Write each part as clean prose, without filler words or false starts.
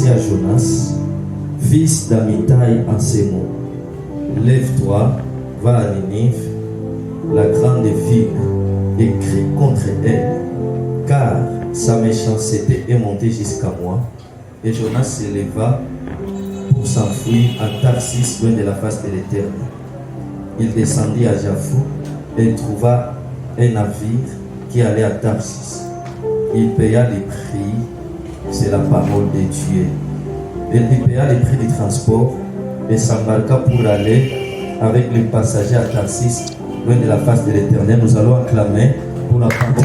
À Jonas, fils d'Amitai, en ces mots: lève-toi, va à Ninive, la grande ville, et crie contre elle, car sa méchanceté est montée jusqu'à moi. Et Jonas se leva pour s'enfuir à Tarsis, loin de la face de l'Éternel. Il descendit à Jaffo et trouva un navire qui allait à Tarsis. Il paya les prix. C'est la parole de Dieu. Il paya les prix du transport et s'embarqua pour aller avec les passagers à Tarsis, loin de la face de l'Éternel. Nous allons acclamer pour la parole.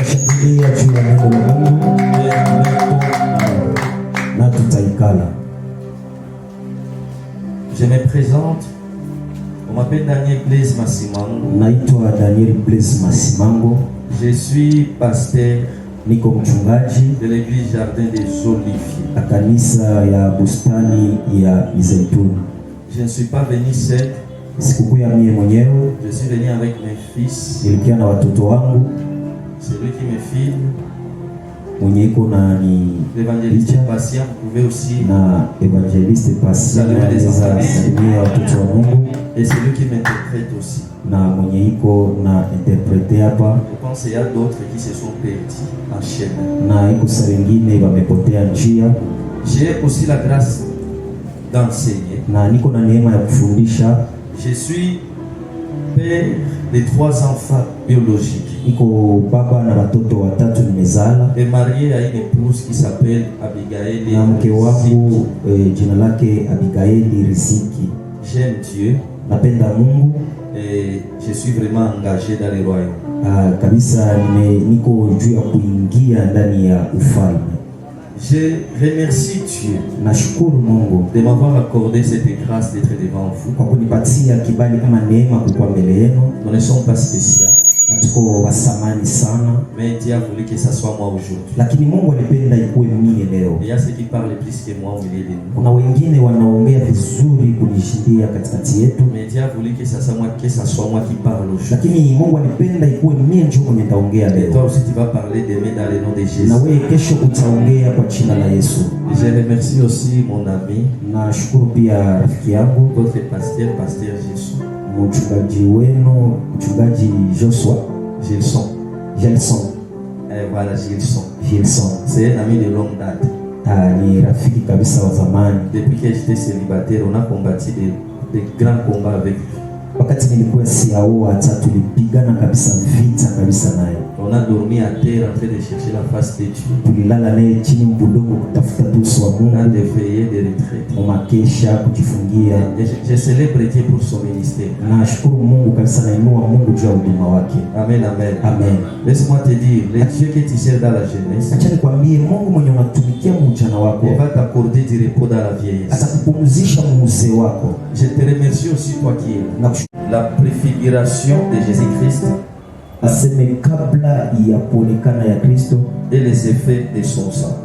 Je me présente. On m'appelle Daniel Blaise Massimango. Je suis pasteur niko mchungaji de l'église Jardin des Oliviers à kanisa ya bustani ya Mizeituni. Je ne suis pas venu seul. Sikukuya mie mwenyewe. Je suis venu avec mes fils. Nilikuwa na watoto wangu. Celui qui me filme, mwenye iko na ni l'évangéliste Patient, vous pouvez aussi na évangéliste Patient anaweza salimia watoto wa Mungu. Et celui qui m'interprète aussi. Na mwenye iko na interprete hapa. Je pense qu'il y a d'autres qui se sont perdus en chemin. Na iko saa wengine wamepotea njia. J'ai aussi la grâce d'enseigner. Na niko na neema ya kufundisha. Je suis père de 3 enfants biologiques. Niko baba na watoto watatu nimezala. Et marié à une épouse qui s'appelle Abigail. Na mke wangu jina lake Abigail Riziki. J'aime Dieu. Napenda Mungu. Et je suis vraiment engagé dans le royaume. Kabisa niko juu ya kuingia ndani ya ufalme. Je remercie Dieu nashukuru Mungu de m'avoir accordé cette grâce d'être devant vous. Kwa kunipatia kibali kama neema kuwa mbele yenu. Nous ne sommes pas spéciaux. Hatuko wasamani sana. Mais Dieu a voulu que ça soit moi aujourd'hui. Lakini Mungu alipenda ikuwe mimi leo. Il y a ceux qui parlent plus que moi au milieu de nous. Kuna wengine wanaongea vizuri kunishindia katikati yetu. Mais Dieu a voulu que ça soit moi qui parle aujourd'hui. Lakini Mungu alipenda ikuwe mimi ndio mwenye nitaongea leo. Toi aussi tu vas parler demain dans le nom de Jésus. Na wewe kesho utaongea kwa jina la Yesu. Je remercie aussi mon ami. Nashukuru pia rafiki yangu, votre pasteur Jésus. Mchungaji wenu, mchungaji Joshua Gilson. Voilà, Gilson. C'est un ami de longue date. Ni rafiki kabisa wa zamani. Depuis que j'étais célibataire, on a combattu des grands combats avec lui. Wakati nilikuwa siaoa hata tulipigana kabisa vita kabisa naye. On a dormi à terre en train de chercher la face de Dieu. Tulilala naye chini mbudongo kutafuta uso wa Mungu. On a des veillées de retraite. Makesha kujifungia. Je célèbre Dieu pour son ministère. Nashukuru Mungu kabisa, nainua Mungu juu ya huduma wake. Amen. Laisse-moi te dire, le Dieu que tu sers dans la jeunesse, acha nikwambie, Mungu mwenye unatumikia mchana wako, il va t'accorder du repos dans la vieillesse. Atakupumzisha mzee wako. Je te remercie aussi toi qui es la préfiguration de Jésus-Christ. Aseme kabla ya kuonekana ya Kristo et les effets de son sang.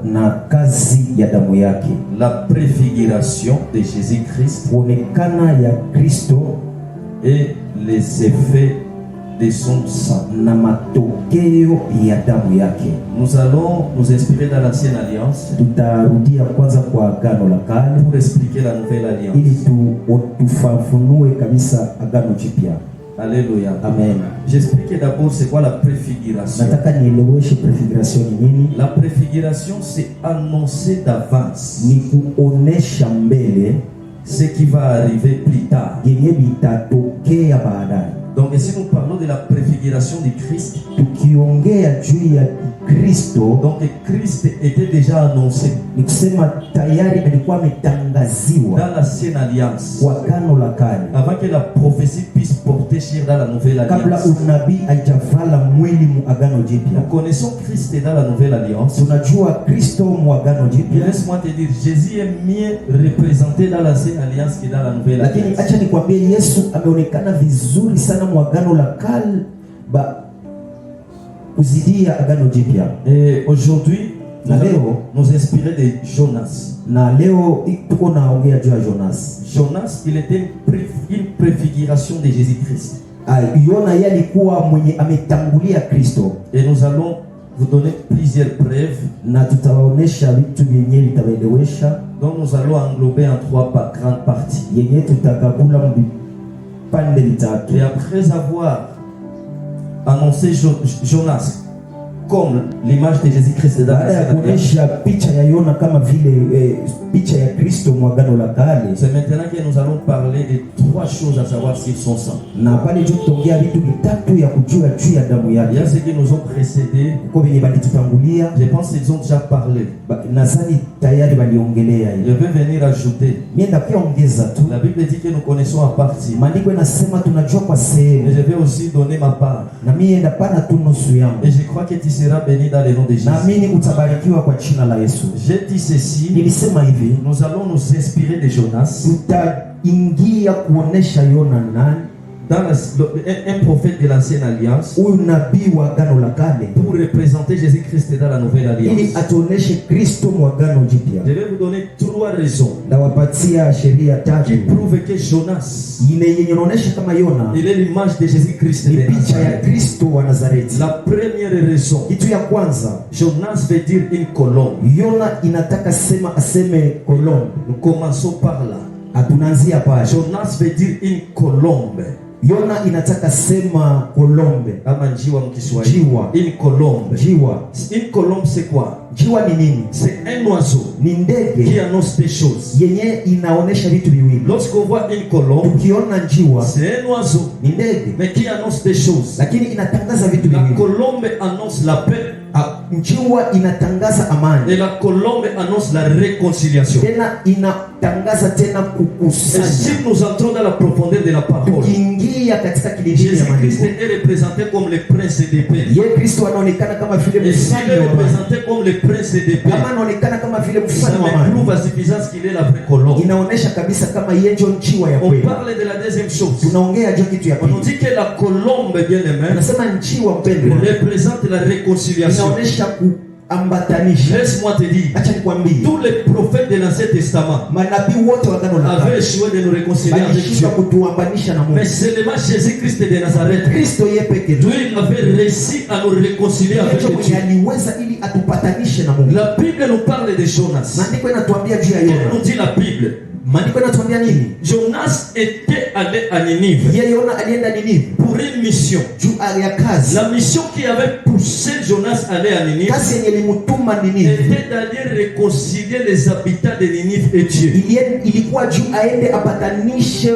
Na kazi ya damu yake. La préfiguration de Jésus-Christ. Kuonekana ya Kristo et les effets de son sang. Na matokeo ya damu yake. Nous allons nous inspirer dans l'ancienne alliance. Tutarudia kwanza kwa agano la kale pour expliquer la nouvelle alliance. Ili tufafunue kabisa agano jipya. Alléluia. Amen. J'explique d'abord c'est quoi la préfiguration. Nataka nieleweshe prefiguration ni nini. La préfiguration, c'est annoncer d'avance Ni kuonesha mbele ce qui va arriver plus tard. yenye vitatokea baadaye. Donc si nous parlons de la préfiguration du Christ, Tukiongea juu ya Kristo, donc Christ était déjà annoncé ni kusema tayari alikuwa ametangaziwa dans l'ancienne alliance kwa Agano la Kale, avant que la prophétie puisse porter chair dans la nouvelle kabla alliance. unabii haijavala mwili mu Agano Jipya. Nous connaissons Christ dans la nouvelle alliance. Tunajua Kristo mu Agano Et Jipya, laisse-moi te dire, Jésus est mieux représenté dans l'ancienne alliance que dans la nouvelle lakini alliance. acha nikwambie, Yesu ameonekana vizuri sana mu Agano la Kale kuzidia Agano Jipya. Et aujourd'hui, nous Na allons leo nous inspirer de Jonas. na leo tuko naongea juu ya Jonas. Jonas, il était une préfiguration de Jésus-Christ. Yona yeye alikuwa mwenye ametangulia Kristo, Et nous allons vous donner plusieurs preuves. na tutawaonesha vitu vyenye vitawaelewesha, Donc nous allons englober en trois grandes parties. yenye tutakabula mpande vitatu. Et après avoir annoncé Jonas comme l'image de Jésus-Christ dans Baada ya l'ancienne alliance, kuonesha picha ya Yona kama vile picha ya Kristo mu Agano la Kale, c'est maintenant que nous allons parler de trois choses à savoir sur son sang. na pale juu tutaongea vitu vitatu ya kujua juu ya damu Il y a yake. ceux qui nous ont précédés. Kwa venye balitutangulia, Je pense qu'ils ont déjà parlé. nadhani tayari baliongelea Je hiyo. vais venir ajouter. Mienda pia ongeza tu, La Bible dit que nous connaissons à partie. maandiko yanasema tunajua kwa Mais sehemu, je vais aussi donner ma part. na mimi enda pana tu nusu yangu. Et je crois que tu seras béni dans le nom de Jésus. Naamini utabarikiwa kwa jina la Yesu. J'ai dit ceci. Nilisema hivi, Nous allons nous inspirer de Jonas, tutaingia kuonesha Yona nani, dans un prophète de l'ancienne alliance, huyu nabii wa Agano la Kale, pour représenter Jésus-Christ dans la nouvelle ili alliance. atuoneshe Kristo mu Agano Jipya. Je vais vous donner trois raisons Ndawapatia sheria qui tatu prouvent que Jonas, yenye inaonesha kama Yona il est l'image de Jésus-Christ ni de picha ya Nazareth. Kristo wa Nazareti. La première raison, Kitu ya kwanza, Jonas veut dire une colombe. Yona inataka aseme kolombe. Nous commençons par là. Hatunaanzia pale. Jonas veut dire une colombe. Yona inataka sema kolombe, Kama njiwa mkiswahili. jiwa. Une colombe. Jiwa, Une colombe c'est quoi? jiwa ni nini? C'est un oiseau Ni qui ndege annonce des choses. yenye inaonesha vitu viwili. Lorsqu'on voit une colombe, Ukiona njiwa c'est un oiseau, ni ndege, mais qui annonce des choses. lakini inatangaza vitu La viwili. colombe annonce la paix Njiwa inatangaza amani, et la colombe annonce la réconciliation. tena inatangaza tena Et si kukusanya. nous entrons dans la profondeur de la parole, Ukiingia katika kilindini ya Jésus-Christ maandiko, est représenté comme le prince des paix. ye Kristo anaonekana kama vile Et s'il mfalme est wa amani, représenté comme le prince des paix, kama anaonekana kama vile ça mfalme wa me prouve amani, à suffisance qu'il est la vraie colombe. inaonesha kabisa kama yeye ndio njiwa ya On kweli. parle de la deuxième chose. Tunaongea juu kitu ya On nous pili, dit que la colombe, bien aimée, anasema njiwa mpendwa représente la réconciliation. inaonesha kuambatanisha. Laisse-moi te dire, Acha nikwambie, tous les prophètes de l'Ancien Testament manabii wote wa Agano la avaient Kale échoué de nous réconcilier avec Dieu. walishindwa kutuambanisha na Mais Mungu. seulement Jésus-Christ de Nazareth, Kristo yeye peke Dieu yake il avait réussi à nous réconcilier avec ndiye mwenye Dieu. aliweza ili atupatanishe na Mungu. La Bible nous parle de Jonas. Maandiko yanatuambia juu ya Qu'est-ce Yona. nous dit la Bible? Maandiko yanatuambia nini? Jonas était allé à Ninive Yeye Yona alienda Ninive pour une mission. juu ya kazi. La mission qui avait poussé Jonas à aller à Ninive Kazi yenye ilimtuma Ninive était d'aller réconcilier les habitants de Ninive et Dieu. ilikuwa juu aende apatanishe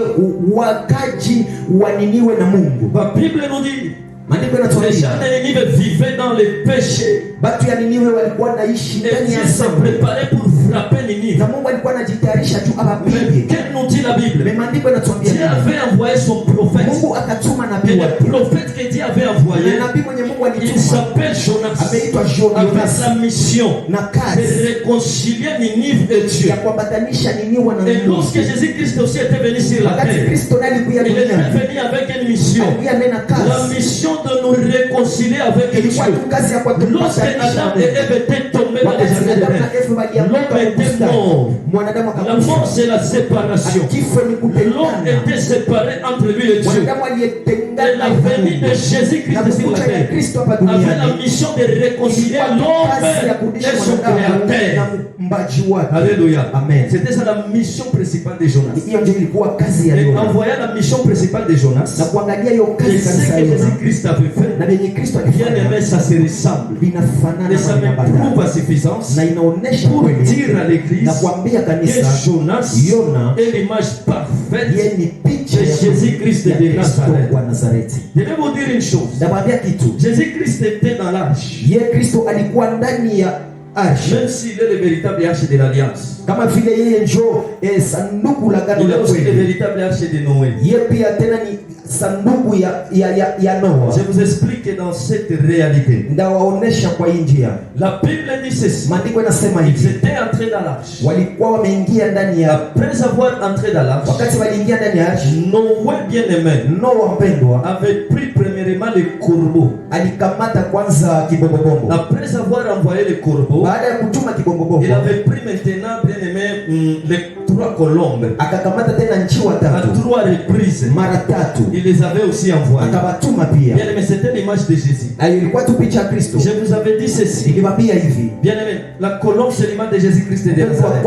wakaji wa Niniwe na Mungu. La Bible nous dit Maandiko les gens yanatuambia de Ninive vivaient dans les péchés. watu ya Niniwe walikuwa naishi Et ndani ya Dieu s'est dhambi, préparé pour frapper Ninive. na Mungu alikuwa anajitayarisha juu Mais awapige. qu'est-ce nous dit la Bible? Mais maandiko yanatuambia Dieu nini? avait envoyé son prophète. Mungu akatuma Et nabii le wake, prophète que Dieu avait envoyé, na nabii mwenye Mungu il alituma s'appelle Jonas. ameitwa Avec Jonas, la mission na de kazi réconcilier Ninive et Dieu. ya kuambatanisha Niniwe na Et Mungu. lorsque Jésus-Christ aussi était venu sur la Wakati terre, Kristo naye alikuja il était duniani, venu avec une mission. alikuja nena La kazi, mission de nous réconcilier avec Dieu. ilikuwa tu kazi ya Lorsque kuwapatanisha Adam na et Mungu. Ève étaient tombés dans les Wakati jardins Adamu d'Éden, na Eva walianguka l'homme était bustani, mort. mwanadamu La mort, akakufa. c'est la séparation. Kifo ni L'homme kutengana. était séparé entre lui et Dieu. Mwanadamu Et aliyetengana la na venue de Mungu. Jésus-Christ Na sur la kukuja ya terre Kristo hapa avait la duniani mission de réconcilier ilikuwa tu l'homme kazi ya kurudisha et son mwanadamu na créateur. mbaji wake. Alléluia. Amen. C'était ça la mission principale de Jonas. Hiyo ndio ilikuwa kazi ya Et Yona. en voyant la mission principale de Jonas, Na kuangalia hiyo et kazi ce kanisa que ya Yona Jésus-Christ avait fait, na yenye Kristo bien alifanya aimé, ça se ressemble. vinafanana Et ça na me mabadala. prouve à suffisance Na inaonesha pour kweli dire à l'église na kuambia que kanisa Jonas Yona est l'image parfaite yeye ni picha de ya Jésus-Christ ya de Kristo Nazareth. wa Nazareti. Je vais vous dire une chose. Nakwambia kitu, Jésus-Christ était dans l'arche. yeye Kristo alikuwa ndani ya arshi, Même s'il est le véritable arche de l'Alliance. kama vile yeye njo sanduku la gano Il la est aussi le kweli. véritable arche de Noé. Yeye pia tena ni sanduku ya Noa. Je vous explique que dans cette réalité, Ndawaonesha kwa hii njia. la Bible dit ceci. Maandiko yanasema Ils hivi, étaient entrés dans l'arche. walikuwa wameingia ndani ya, Après avoir entré dans l'arche, wakati waliingia ndani ya arshi, Noé bien-aimé Noa mpendwa avait pris premièrement les corbeaux. alikamata kwanza kibongobongo. Après avoir envoyé les corbeaux, Baada ya kutuma kibongobongo, il avait pris maintenant, bien-aimé, les 3 colombes. akakamata tena njiwa À tatu 3 reprises, mara tatu, il les avait aussi envoyés. akabatuma pia. Bien-aimé, c'était l'image de Jésus. Na ilikuwa tu picha ya Kristo. Je vous avais dit ceci. Nikiwaambia hivi, Bien-aimé, la colombe c'est l'image de Jésus-Christ de Nazareth.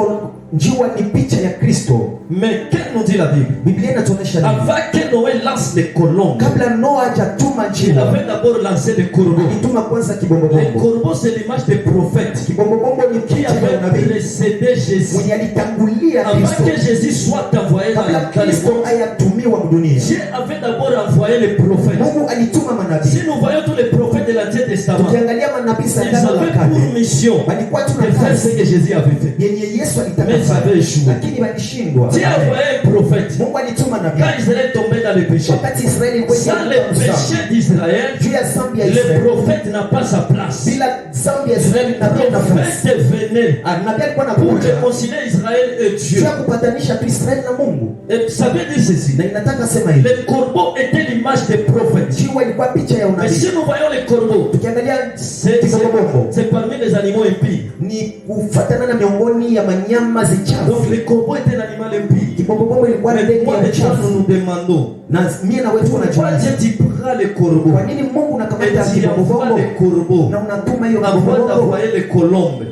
njiwa ni picha ya Kristo. Mais qu'est-ce nous dit la Bible? Biblia inatuonyesha nini? Avant que Noé lance les colombes, Kabla Noa hajatuma il njiwa, avait d'abord lancé les corbeaux. alituma kwanza Les kibongobongo. corbeaux c'est l'image des prophètes Kibongobongo ni qui picha ya avaient unabii précédé Jésus. mwenye alitangulia Avant Kristo que Jésus soit envoyé kabla dans les Kristo mondes, hayatumiwa dunia. Dieu avait d'abord envoyé les prophètes. Mungu alituma manabii. Si nous voyons tous les prophètes de l'Ancien Testament, Tukiangalia manabii ils sana la avaient pour kale mission walikuwa de tuna faire ce kazi que Jésus avait fait. yenye Yesu alitaka Mais ça fanya, avait échoué. lakini walishindwa. Dieu a envoyé un prophète. Mungu alituma nabii Quand Israël tombait dans le péché, wakati Israeli sans le péché d'Israël, juu ya zambi ya le Israeli, prophète n'a pas sa place. bila zambi ya Israeli nabii Le nafasi. prophète venait Nabii alikuwa pour anakuja réconcilier Israël et juu Dieu. ya kupatanisha tu Israeli na Mungu, Et ça veut dire ceci. na inataka sema hivi, Les corbeaux étaient l'image des prophètes. njiwa ilikuwa picha ya Mais unabii. si nous voyons les corbeaux, Tukiangalia c'est kibongobongo c'est parmi les animaux impies. ni kufatana na miongoni ya manyama zichafu. Donc les corbeaux étaient l'animal impie. Kibongobongo ilikuwa Mais ndege moi, ya maintenant, nous uchafu, nous demandons na mie na wewe pourquoi tunajiuliza Dieu tu prends les corbeaux kwa nini Mungu et unakamata tu envoies kibongobongo les corbeaux na unatuma hiyo avant kibongobongo d'envoyer les colombes.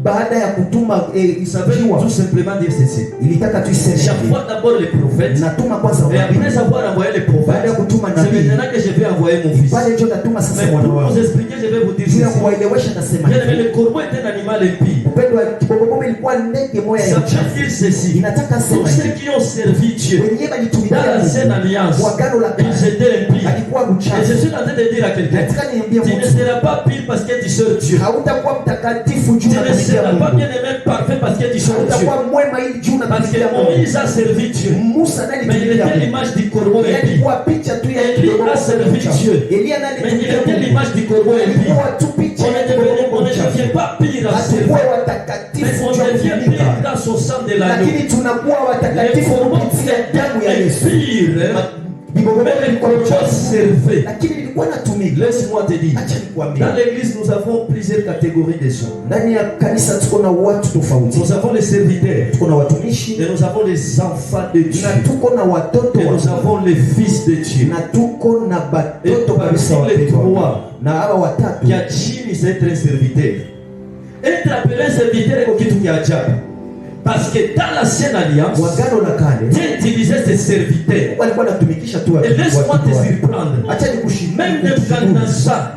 baada ya kutuma Ça veut njiwa. tout simplement dire ceci. Ilitaka tu iseme hivi, J'envoie d'abord les prophètes natuma kwanza et nabii, après avoir envoyé les baada ya prophètes, kutuma c'est nabii maintenant que je vais envoyer mon fils. pale ndio natuma sasa Mais mwana pour vous wangu. expliquer, je vais vous dire Juu ya ceci. kuwaelewesha nasema Bien aimé, hivi, le corbeau est un animal impie. upendo wa kibongobongo ilikuwa ndege moja ya Ça veut uchafu. dire ceci. Inataka Tous sema ceux hivi, qui ont servi Dieu wenyewe dans walitumikia l'ancienne Mungu alliance, kwa agano la ils kale, étaient impies. alikuwa Et je mchafu. suis en train de dire à quelqu'un, Nataka niambie tu ne mtu, seras pas pire parce que tu sers Dieu. hautakuwa mtakatifu Tu juu ne unatumikia seras pas Mungu, bien aimé parfait parce que tu sers Dieu. hautakuwa mwema ili juu Parce que unatumikia Mungu. Moïse a servi Dieu. Musa naye Mais il alitumikia était Mungu. l'image du corbeau Yeye impie. alikuwa picha tu ya Eli kibongobongo a servi mchafu. Dieu. Elia naye Mais il alitumikia était Mungu. l'image du corbeau impie. Alikuwa tu picha ya kibongobongo On ne mchafu. devient pas pire à servir. Hatukuwa Mais watakatifu on juu ya devient kutumika, pire grâce au sang de l'agneau. lakini tunakuwa Les watakatifu corbeaux kupitia damu ya Yesu. pire. Kibongobongo Mais les ilikuwa corbeaux mchafu, servaient. lakini ilikuwa natumika. Laisse-moi te dire. Acha nikwambie, Dans l'église, nous avons plusieurs catégories de gens. ndani ya kanisa tuko na watu tofauti. Nous avons les serviteurs. Tuko na watumishi Et nous avons les enfants de Dieu. na tuko na watoto Et wa nous avons les fils de Dieu. na tuko na batoto Et kabisa parmi les wapendwa. trois, Na hawa watatu Yachini c'est être un serviteur. Être appelé un serviteur est kitu kia ajabu. Parce que dans l'ancienne alliance, wagano la kale Dieu utilisait ses serviteurs. walikuwa natumikisha tu Et laisse-moi te watu wake. surprendre. Acha nikushindie. Même Nebuchadnezzar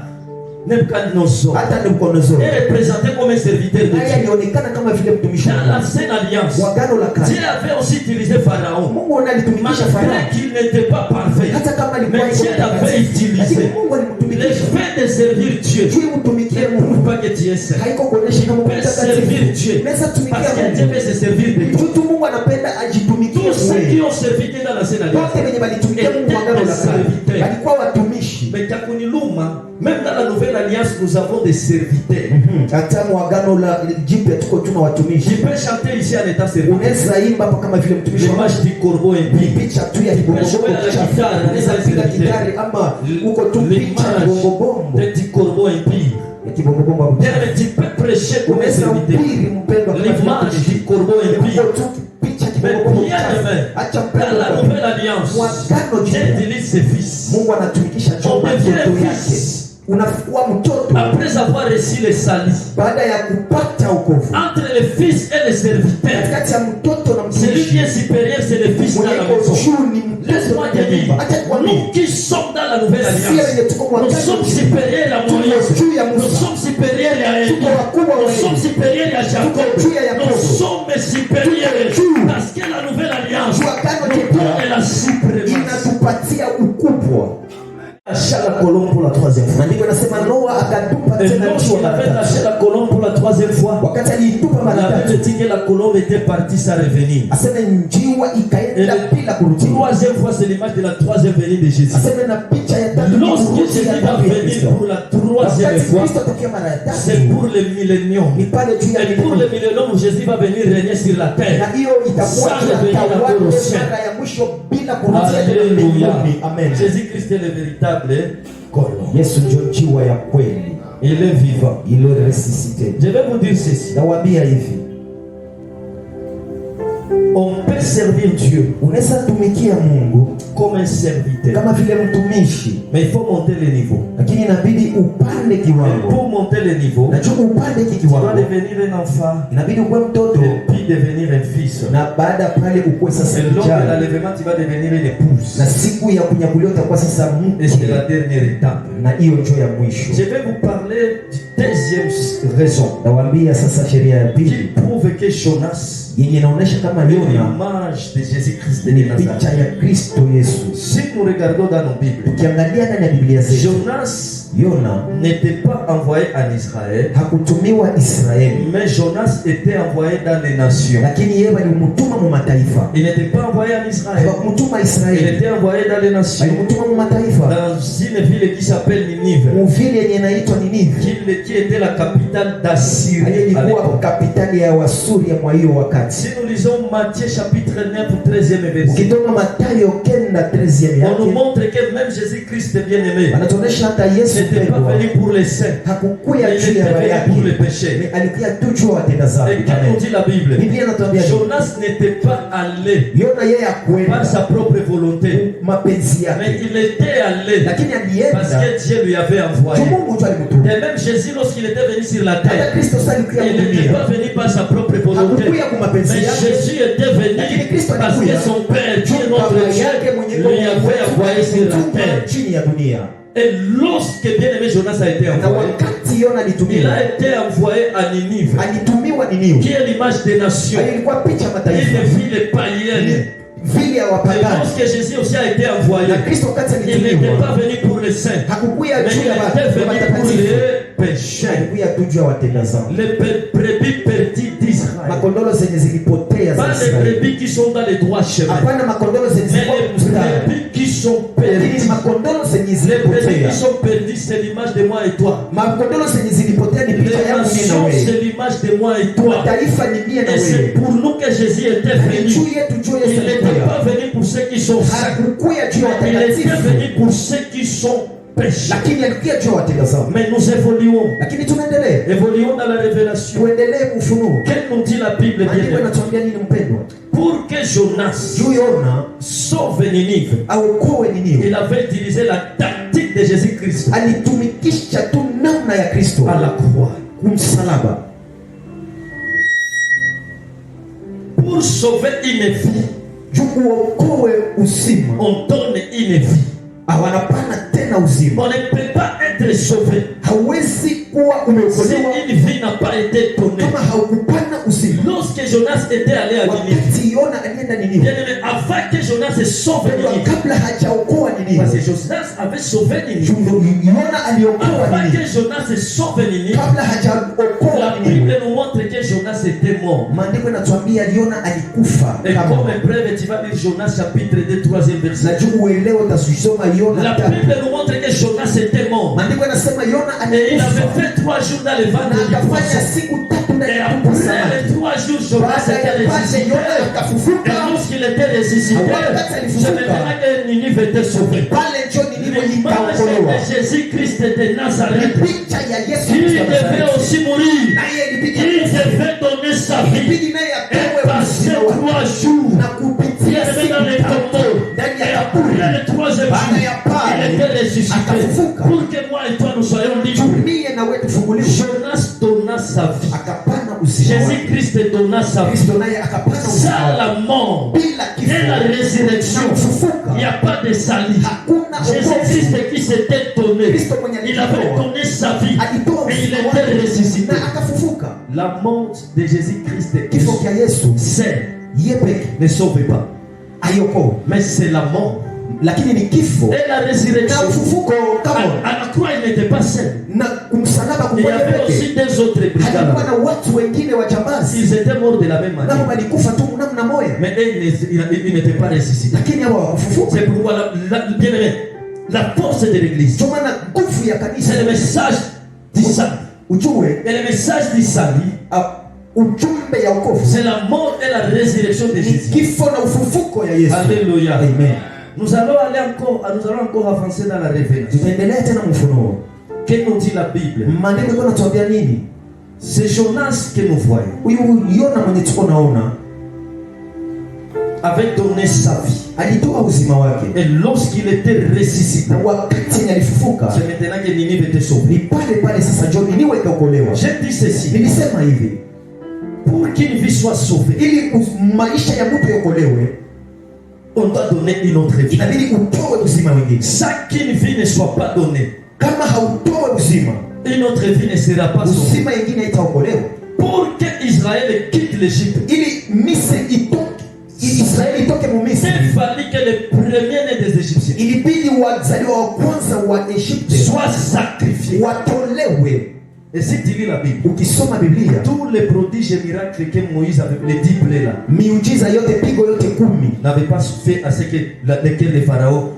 hata Nebukadnezar est représenté comme un serviteur de naye Dieu. alionekana kama vile mtumishi wa Dans Mungu. l'ancienne alliance, Wagano la Dieu kale avait aussi utilisé Pharaon. Mungu ndiye alitumikisha Malgré Farao qu'il n'était pas parfait. hata kama alikuwa Mais Dieu l'avait utilisé. lakini Mungu Le alimtumikisha fait de servir Dieu juu mtumikie ne Mungu prouve pas que tu es saint. haiko kuonesha kama Tu peux servir mtakatifu Dieu. naweza Parce tumikia que Dieu Mungu veut se servir de toi. mtu Mungu anapenda ajitumikie Tous ceux qui wewe. ont servi Dieu dans l'ancienne alliance. Wote wenye walitumikia Mungu wagano la kale walikuwa watumishi. Mais Kakuniluma, même dans la nouvelle alliance, nous avons des serviteurs. Hata mwagano la jipya tuko tuna Je watumishi. peux chanter ici en étant serviteur. Unaweza imba hapa kama vile mtumishi wa Mungu. L'image du corbeau impie. Picha tu ya kibongobongo chafu. Unaweza piga gitari ama uko tu picha ya kibongobongo L'image du corbeau impie. ya kibongobongo hapo. Bien, mais tu peux prêcher comme un Unaweza serviteur. ubiri mpendwa kama vile L'image mtumishi. du corbeau impie. Uko tu picha ya Mais kibongobongo bien chafu. aimé, Acha dans la mpendwa. nouvelle alliance, Mwagano Dieu jipya utilise ses fils. Mungu anatumikisha On chombo devient mtoto un yake. fils. Unakuwa mtoto Après avoir reçu le salut, baada ya kupata wokovu, entre le fils et le serviteur, katikati ya mtoto na celui qui mtumishi, est supérieur, c'est le fils dans la mwenye maison. juu ni mtoto Laisse-moi na te dire, nyumba. Acha kuambia, nous qui sommes dans la nouvelle sisi alliance, wenye tuko nous wakati sommes supérieurs à Moïse, juu ya nous Musa, sommes supérieurs à Élie, tuko wakubwa wa nous Eli, sommes supérieurs à Jacob, juu ya Yakobo, nous sommes supérieurs Juu. parce que la nouvelle alliance juu agano nous jipya donne la suprématie. inatupatia ukubwa. Lâcha la colombe pour la troisième fois. Maandiko yanasema Noa akatupa Et tena lorsqu'il jua mara avait lâché tatu. la colombe pour la troisième fois, Wakati aliitupa mara la Bible tatu, dit que la colombe était partie sans revenir. aseme njiwa ikaenda bila La kurudi. troisième fois, c'est l'image de la troisième venue de Jésus. Aseme na picha ya tatu ni Lorsque kurudi Jésus ya va tatu ya venir Kristo. pour la troisième Wakati fois, Kristo atokea mara ya c'est tatu, pour le millénium. ni pale juu ya Et pour milele. le millénium, Jésus va venir régner sur la Na terre. hiyo itakuwa Sans revenir tunatawala encore au ciel. mara ya mwisho bila kurudia tena Alléluia. mbinguni. Amen. Jésus-Christ est le véritable colombe. Yesu ndio njiwa ya kweli, Il est vivant. il est ressuscité. Je vais vous dire ceci. Nawaambia hivi, On peut servir Dieu unaweza tumikia Mungu comme un serviteur. kama vile mtumishi, Mais il faut monter le niveau. lakini inabidi upande Et kiwango. pour monter le niveau, Na juu upande hiki tu dois kiwango, devenir un enfant inabidi ukuwe mtoto, et puis devenir un fils. na baada ya pale ukuwe sasa Et lors de kijana, l'enlèvement, tu vas devenir une épouse. na siku ya kunyakuliwa utakuwa sasa Et c'est la mke, dernière étape. na hiyo ndio ya mwisho. Je vais vous parler du deuxième raison Nawaambia sasa sheria ya qui pili prouve que Jonas yenye inaonyesha kama est Yona l'image de Jésus-Christ de ni Nazareth. picha ya Kristo Yesu. Si nous regardons dans nos Bibles, Ukiangalia ndani ya Biblia zetu, Jonas Yona n'était pas envoyé en Israël, hakutumiwa Israeli, mais Jonas était envoyé dans les nations. lakini yeye walimtuma mu mataifa. Il n'était pas envoyé en Israël, Hawakumtuma il Israeli, était envoyé dans les nations, walimtuma mu mataifa, dans une ville qui s'appelle Ninive, muvili yenye inaitwa Ninive, qui était la capitale d'Assyrie à ilikuwa l'époque. kapitali ya Wasuria mwa hiyo wakati. Si nous lisons Matthieu chapitre 9, 13e verset, Ukitoma Mathayo 9:13 on nous yake, montre que même Jésus-Christ bien-aimé anatuonyesha hata Yesu n'était pas mpendwa venu pour les saints, hakukuya il juu était ya venu wayake, pour les péchés. ni alikuya tu juu ya watenda Et dhambi. quand on Amen. dit la Bible, Biblia inatuambia Jonas n'était pas allé Yona yeye par hakwenda sa propre volonté, mapenzi mais yake, il était allé lakini parce alienda que Dieu lui avait juu envoyé. Mungu ndio alimtuma. Et même Jésus, lorsqu'il était venu sur la Hata terre, Kristo sasa alikuya il n'était kudunia, pas venu par sa propre volonté, hakukuya kwa mapenzi mais yake, Jésus était lakini venu Kristo parce que alikuya son Père, Dieu juu notre baba yake Dieu, mwenye lui avait envoyé sur la alimtuma terre. chini ya dunia. Et lorsque bien-aimé Jonas a été Na envoyé, wakati Yona il alitumiwa, a été envoyé à Ninive, alitumiwa Niniwe, qui est l'image des nations, ilikuwa picha ya mataifa, une ville païenne. vile ya Et wapagani. lorsque Jésus aussi a été envoyé, Na Kristo wakati il n'était alitumiwa pas venu pour les saints, hakukuya mais juu il ya était venu pour watakatifu, les pécheurs, alikuya tu juu ya watenda dhambi, les brebis perdues d'Israël. makondolo zenye zilipotea za Pas les Israeli. brebis qui sont dans les droits chemins, Hapana makondolo zenye mais zilikuwa les mstari, brebis qui sont lakini perdues. makondolo zenye Les brebis zilipotea, qui sont perdues, c'est l'image de moi et toi. makondolo zenye zilipotea ni Les picha yangu mimi na nations, wewe, c'est l'image de moi et toi. taifa ni mie na Et c'est wewe. pour nous que Jésus était Na ni venu. juu yetu juu Il Yesu n'était alikuya, pas venu pour ceux qui sont saints, hakukuya juu ya il était watakatifu, venu pour ceux qui sont pécheurs. lakini alikuya juu ya watenda dhambi. Mais nous évoluons. Lakini tunaendelea, Évoluons dans la révélation. tuendelee ufunuo. Qu'est-ce nous dit la Bible Maandiko bien? yanatuambia nini mpendwa? Pour que Jonas Juu Yona sauve Ninive, aokoe Niniwe, il avait utilisé la tactique de Jésus-Christ alitumikisha tu namna ya Kristo à la croix. kumsalaba. Pour sauver une vie, Juu uokoe uzima, on donne une vie. hawanapana tena uzima. On ne peut pas être sauvé Hauwezi kuwa si umeokolewa une vie n'a pas été donnée. kama haukupana uzima. Lorsque Jonas était allé à Ninive, Wakati Yona alienda Niniwe, bien aimé, avant que Jonas sauve Ninive, kabla hajaokoa parce que Niniwe, Jonas avait sauvé Ninive, Juu Yona aliokoa avant Niniwe, que Jonas sauve Ninive, kabla hajaokoa la Niniwe, Bible nous montre que Jonas était mort. maandiko yanatuambia Yona alikufa. Et Kama comme preuve, tu vas lire Jonas chapitre 2, 3e na verset. juu uelewe, utasoma La Yona Bible 3. nous montre que Jonas était mort. Maandiko yanasema Yona Et il avait alikufa fait 3 jours dans le ventre na du akafanya poisson. siku 3 ndani Et ya tumbo après samaki. les 3 jours, Jonas Baada était ya pale ressuscité. Yona Et akafufuka, lorsqu'il était ressuscité, c'est maintenant que Ninive était sauvé. pale njo Niniwe L'image ikaokolewa. de Jésus-Christ de Ni Nazareth, picha ya Yesu il Kristo wa devait Nazareti. aussi mourir. Naye ilibidi Il akufe. devait donner sa vie. Ilibidi naye Et atoe passer uzima wake 3 jours. na kupitia Il était siku dans les 3 tombeaux. ndani Et ya après kaburi. le 3e jour, Baada ya pale, il était ressuscité. akafufuka. Pour que moi et toi nous soyons libres. Tumie na wewe tufunguliwe Jésus-Christ donna sa vie. Kristo naye akapana uzima Sans wake. la mort Bila kifo et la résurrection, na kufufuka, il n'y a pas de salut. hakuna Jésus-Christ wokovu. qui s'était donné, Kristo mwenye il avait alijitoa, donné sa vie alitoa et il uzima était wake ressuscité. na akafufuka. La mort de Jésus-Christ Kifo cha Yesu c'est yeye peke ne sauve pas, ayoko, mais c'est la mort lakini ni kifo et la na résurrection. ufufuko. Kama À la croix, il n'était pas seul. na kumsalaba Il y kumoja avait peke, aussi des autres halikuwa brigands. na watu wengine wajambazi Ils étaient morts de la même nao manière. walikufa tu namna moja, Mais eux, ils n'étaient pas ressuscités. lakini hawa hawakufufuka. C'est pourquoi, bien aimé, la force de l'église, Ndio maana nguvu ya kanisa, c'est le message du salut. ujue Et le message du salut, ujumbe ya wokovu c'est la mort et la résurrection de ni Jésus. kifo na ufufuko ya Yesu. Alléluia. Amen. Nous allons encore avancer dans la révélation. Tutaendelea tena mfunuo. Que nous dit la Bible? Maandiko iko natuambia nini? C'est Jonas que nous voyons Huyu Yona mwenye tuko naona avait donné sa vie. alitoa uzima wake, Et lorsqu'il était ressuscité, na wakati alifufuka c'est maintenant que Ninive était sauvé. ni pale pale sasa ndio Niniwe ikaokolewa. J'ai dit ceci, Nilisema hivi, pour qu'une vie soit sauvée, ili maisha ya mtu yaokolewe on doit donner une autre vie. inabidi utoe uzima wengine. Sans qu'une vie ne soit pas donnée, Kama hautoe uzima, une autre vie ne sera pas sauvée. uzima ingine haitaokolewa. Pour que Israël quitte l'Égypte, Ili Misri itoke, Israeli itoke mu il Misri, fallait que les premiers-nés des Égyptiens ilibidi wazaliwa wa kwanza wa Egypte soient sacrifiés. watolewe. Et si tu lis la Bible, Ukisoma Biblia, tous les prodiges et miracles que Moïse avait, les 10 plaies là, miujiza yote, pigo yote 10 n'avaient pas fait à ce que lesquels les pharaons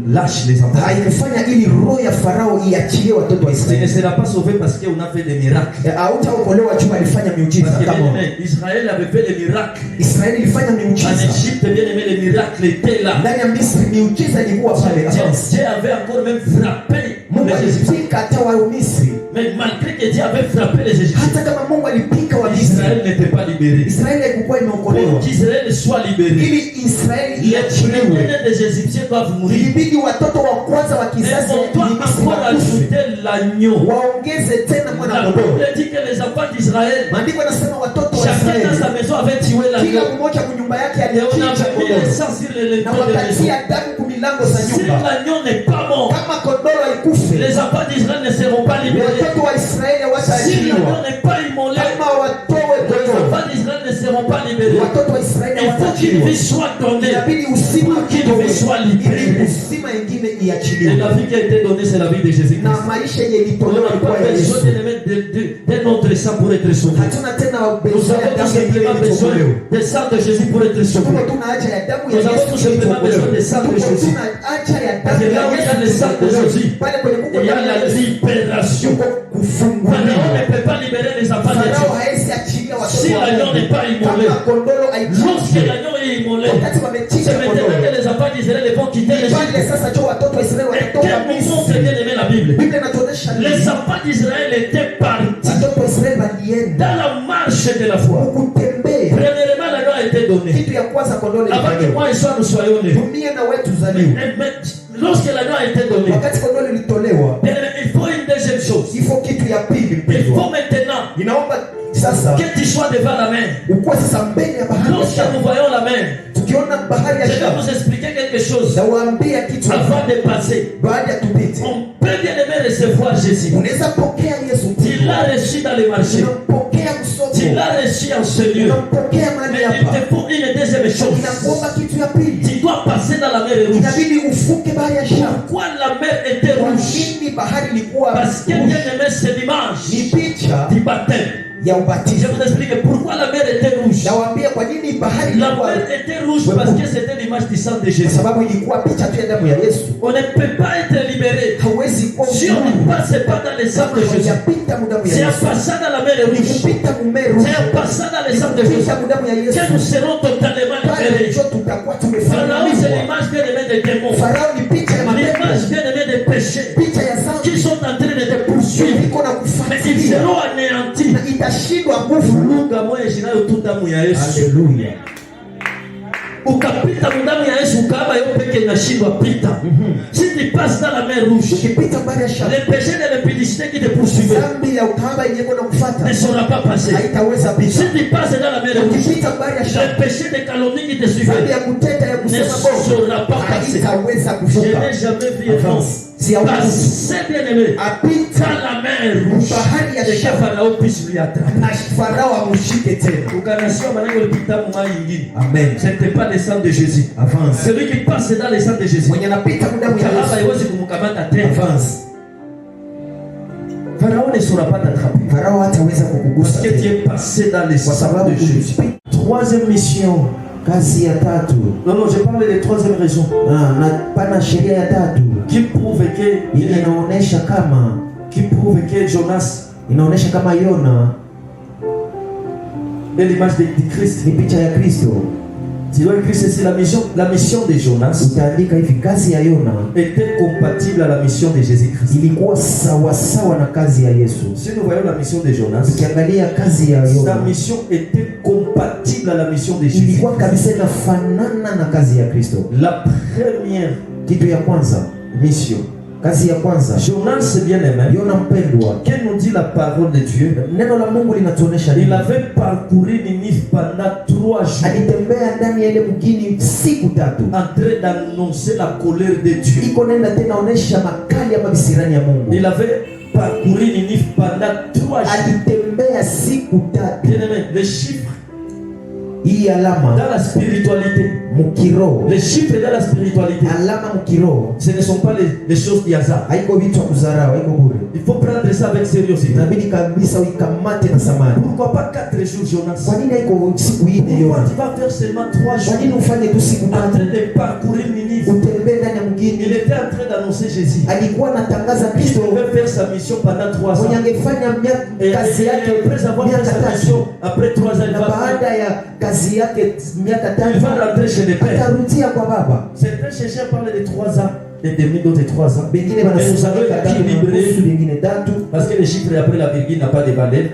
lâchent les enfants. haikufanya ili roho ya Farao iachilie watoto wa Tu ne Israeli. seras pas sauvé parce qu'on a fait des miracles. Hautaokolewa juu alifanya miujiza. Parce que Kama bien aimé, Israël avait fait des miracles. Israeli ilifanya En miujiza Égypte, bien aimé, les miracles étaient là. ndani ya Misri, miujiza ilikuwa pale. Dieu avait encore même frappé Mungu les Égyptiens. alipika hata wa Misri, Mais malgré que Dieu avait frappé les Égyptiens, hata kama Mungu alipika wa Misri, Israël n'était pas libéré. Israeli haikuwa imeokolewa. Pour qu'Israël soit libéré, Ili Israeli les iachiliwe, premiers-nés des Égyptiens doivent mourir. ilibidi watoto wa kwanza wa Et kizazi on doit wa Misri encore wakufe, ajouter l'agneau. waongeze tena mwana La kondoo. Bible dit que les enfants d'Israël, Maandiko yanasema watoto wa chacun dans Israeli sa maison avait tué kila l'agneau. mmoja kwa nyumba yake Et on alichinja avait mis le kondoo sang sur les na linteaux de maison. wakatia damu kumilango za Si nyumba. l'agneau n'est pas mort, Kama kondoo haikufe, les enfants d'Israël ne seront pas libérés. watoto wa Israeli Si hawataachiliwa. l'agneau n'est pas immolé, Kama watoe les kondoo, enfants d'Israël ne seront pas libérés. watoto wa Israeli Il faut qu'une hawataachiliwa. vie soit donnée. Inabidi uzima Pour qu'une utowe, vie soit libérée. ili uzima ingine Et iachiliwe. la vie qui a été donnée, c'est la vie de Jésus-Christ. Na maisha yenye On ilitolewa n'a ilikuwa pas ya besoin Yesu. d'un autre sang pour être sauvé. Hatuna tena Nous besoin ya avons tout damu ingine simplement ili besoin tuokolewe. du sang de Jésus pour être sauvé. Tuko tuna haja ya damu ya Nous avons Yesu tout ili simplement besoin tuokolewe. des sangs de Tuko Jésus. tuna haja ya Parce damu que là ya où il y a le Yesu sang de Jésus, pale kwenye kuko il y a damu ya la Yesu. libération. Tuko Pharaon kufunguliwa. ne peut pas libérer les enfants de Farao Dieu. haezi achilia Si watoto wa l'agneau Mungu. n'est pas immolé, Kama kondoo lorsque haichinjwe, l'agneau est immolé, wakati wamechinja c'est maintenant kondoo, que les enfants d'Israël vont quitter pale l'Égypte. sasa jo watoto wa Israeli Et watatoka quel moment c'est Misri. bien aimé la Bible? Biblia inatuonyesha Les nini? enfants d'Israël étaient partis Watoto wa Israeli walienda dans la marche de la foi. kutembea. Premièrement, la loi a été donnée. Kitu ya kwanza kondoo Avant que lilitolewa. moi et toi nous soyons nés. Dunia na wetu zaliwa. Mais lorsque la loi a été donnée, Wakati kondoo lilitolewa, il faut une deuxième chose. ifo kitu ya pili Il mpendwa. faut maintenant Inaomba sasa que tu sois devant la mer. ukuwa sasa mbele ya bahari ya Lorsque nous Shamu. voyons la mer, Tukiona bahari ya je vais Shamu, vous expliquer quelque chose nawaambia kitu avant de passer. baada ya tupite. On peut bien aimer recevoir Jésus. Unaweza pokea Yesu. Tu l'as reçu dans les marchés. Unampokea msoko. Tu l'as reçu en ce lieu. Unampokea mahali Mais il hapa. te faut une deuxième chose. Inakuomba kitu ya pili. Tu dois passer dans la mer rouge. Inabidi ufuke bahari ya Shamu. Pourquoi la mer était Kwa rouge? nini bahari ilikuwa Parce que bien aimé, c'est ni l'image picha du baptême. ya Je ubatizo. vous explique pourquoi la mer était rouge. Nawaambia kwa nini bahari La ilikuwa, mer était rouge parce que c'était l'image du sang de kwa Jésus. sababu ilikuwa picha tu ya damu ya Yesu. On ne peut pas être libéré Hauwezi kuwa si on ne passe pas dans les sangs de Jésus. yapita mu damu C'est ya en Yesu. passant dans la mer rouge, Kupita mumeru. c'est en passant dans les sangs de Jésus Kupita mu damu ya Yesu. que nous serons totalement Pale libérés. ndio tutakuwa Pharaon, c'est tumefunguliwa. l'image bien aimée des démons. Farao ni picha ya L'image mapepo. bien aimée des péchés Picha ya qui dhambi. sont en train de te poursuivre. Iko na Mais ils kufuatilia. seront anéantis. Na itashindwa nguvu. Lunga moya jinayo tu damu ya Yesu. Haleluya. ukapita mudamu ya Yesu ukaba yo peke inashindwa pita. Si tu passes dans la mer rouge, ukipita bahari ya Shamu, les péchés de l'impudicité qui te poursuivaient dhambi ya ukahaba yenye kwenda kufuata ne saura pas passer. haitaweza pita. Si tu passes dans la mer rouge, Ukipita bahari ya Shamu, les péchés de calomnie qui te dhambi suivaient ya kuteta ya ne kusema bongo saura pas passer. haitaweza Je kuvuka. n'ai jamais vu un homme passer, bien aimé, Apita dans la mer rouge bahari ya et que Shamu Pharaon puisse lui attraper. na Farao amshike tena. Ukanasikia maneno yalipita mwa ingine. Amen. Ce n'était pas le sang de Jésus. Avance. Celui qui passe dans le sang de Jésus, Mwenye anapita mudamu ya Kahaba Yesu. haiwezi kumkamata tena. Avance. Pharaon ne saura pas t'attraper. Farao hataweza Parce kukugusa que tu tena. es passé dans le Kwa sang sababu de Jésus. Troisième mission. kazi ya tatu. Non, je parle de troisième raison. Na pana sheria ya tatu. Qui prouve que Inaonyesha Jonas inaonyesha kama Yona est l'image de Christ. ni picha ya Kristo. Tu vois que c'est la mission de Jonas Utaandika hivi, kazi ya Yona était compatible à la mission de Jésus-Christ. ilikuwa sawa sawa na kazi ya Yesu. Si nous voyons la mission de Jonas, Ukiangalia kazi ya sa Yona mission était compatible à la mission de Jésus. ilikuwa kabisa inafanana na kazi ya Kristo. La première Kitu ya kwanza, mission. kazi ya kwanza, Jonas bien-aimé, Yona mpendwa, que nous dit la parole de Dieu, neno la Mungu linatuonesha il nini? avait parcouru Ninive pendant 3 jours Alitembea ndani ya ile mgini siku tatu, en train d'annoncer la colère de Dieu. iko nenda tena onesha makali ama visirani ya Mungu. Il avait parcouru Ninive pendant 3 jours. Alitembea siku tatu. Bien-aimé, les chiffres Hii alama dans la spiritualité, mukiro, les chiffres dans la spiritualité, alama mukiro ce ne sont pas les choses du hasard. haiko vitu ya kuzarau, haiko bure. Il faut prendre ça avec sérieux. Inabidi kabisa uikamate na samani. Pourquoi pas 4 jours, Jonas? Kwa nini haiko siku hii Pourquoi Yona? tu vas faire seulement 3 jours Kwa nini ufanye tu siku en tatu? train de parcourir Ninive? Utembee ndani ya Il mgini. était en train d'annoncer Jésus. Alikuwa anatangaza Il Kristo devait faire sa mission pendant 3 ans. mwenye angefanya Et kazi yake après avoir fait miaka sa tatu, mission, après 3 ans, na baada ya kazi yake miaka il tatu va rentrer chez les pères. atarudia kwa baba. Certains chercheurs parlent de 3 ans et demi, d'autres de 3 ans. Bengine Mais nous wanasema allons miaka tatu na équilibrer nusu, bengine tatu. parce que les chiffres après la virgule n'a pas de valeur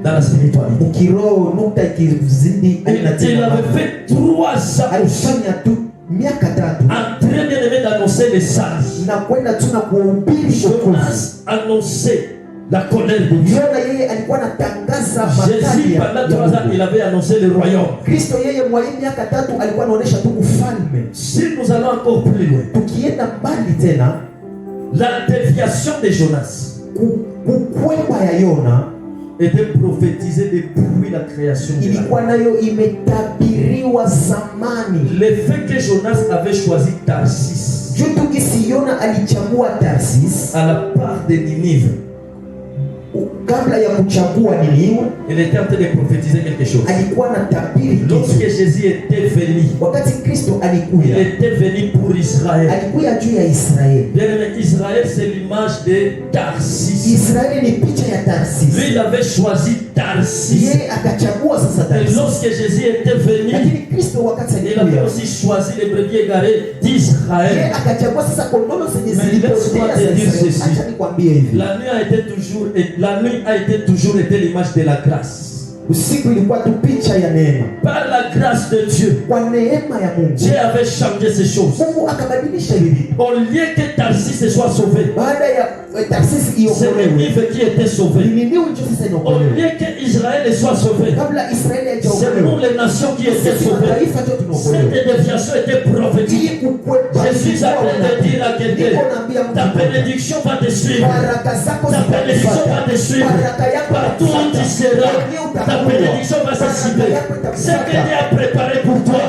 dans la spiritualité. Kiroho nukta ikizidi haina Il tena avait maana. fait 3 ans Alifanya tu miaka tatu en train bien-aimé d'annoncer les sages. na kwenda tu na kuhubiri wokovu. Jonas annonçait la colère de Dieu. Yona yeye alikuwa anatangaza makali Jésus, ya pendant ya 3 ans, Mungu. il avait annoncé le royaume. Kristo yeye mwa hii miaka tatu alikuwa anaonesha tu ufalme. Si nous allons encore plus loin, Tukienda mbali tena, la déviation de Jonas kukwepa ya Yona était prophétisée depuis la création de la ilikuwa nayo imetabiriwa zamani. Le fait que Jonas avait choisi Tarsis Juu tu gisi Yona alichagua Tarsis à la part de Ninive, kabla ya kuchagua Niniwe, il était en train de prophétiser quelque chose. alikuwa na tabiri Lorsque kitu. Jésus était venu, Wakati Kristo il alikuya, était venu pour Israël. alikuya juu ya Israeli. Bien aimé, Israël, c'est l'image de Tarsis. Israeli ni picha ya Tarsis. Lui, il avait choisi Tarsis. Yeye akachagua sasa Et Tarsis. lorsque Jésus était venu, Lakini Kristo wakati il avait alikuya, aussi choisi les brebis égarées yeye d'Israël. akachagua sasa kondoo zenye Mais zilipotea laisse-moi za te dire Israeli. ceci. Acha nikwambie hivi. La nuit a toujours été l'image de la grâce. Usiku ilikuwa tu picha ya neema. Par la grâce de Dieu, Kwa neema ya Mungu, Dieu avait changé ces choses. Mungu akabadilisha hivi. Au lieu que Tarsis soit sauvé, Baada ya Tarsis c'est iokolewe, Ninive qui était sauvé. Niniwe ndio sasa Au inaokolewa. lieu que Israël soit sauvé, Kabla Israeli c'est nous haijaokolewa, les nations qui étaient sisi sauvées. mataifa ndio tunaokolewa. Cette déviation était prophétique. Ili kukwepa, Je suis en train de dire à quelqu'un, niko naambia ta mtu, bénédiction va te suivre. baraka zako Ta bénédiction va te suivre. baraka yako Partout où tu seras, ta bénédiction va se cibler. Ce que Dieu a préparé pour toi,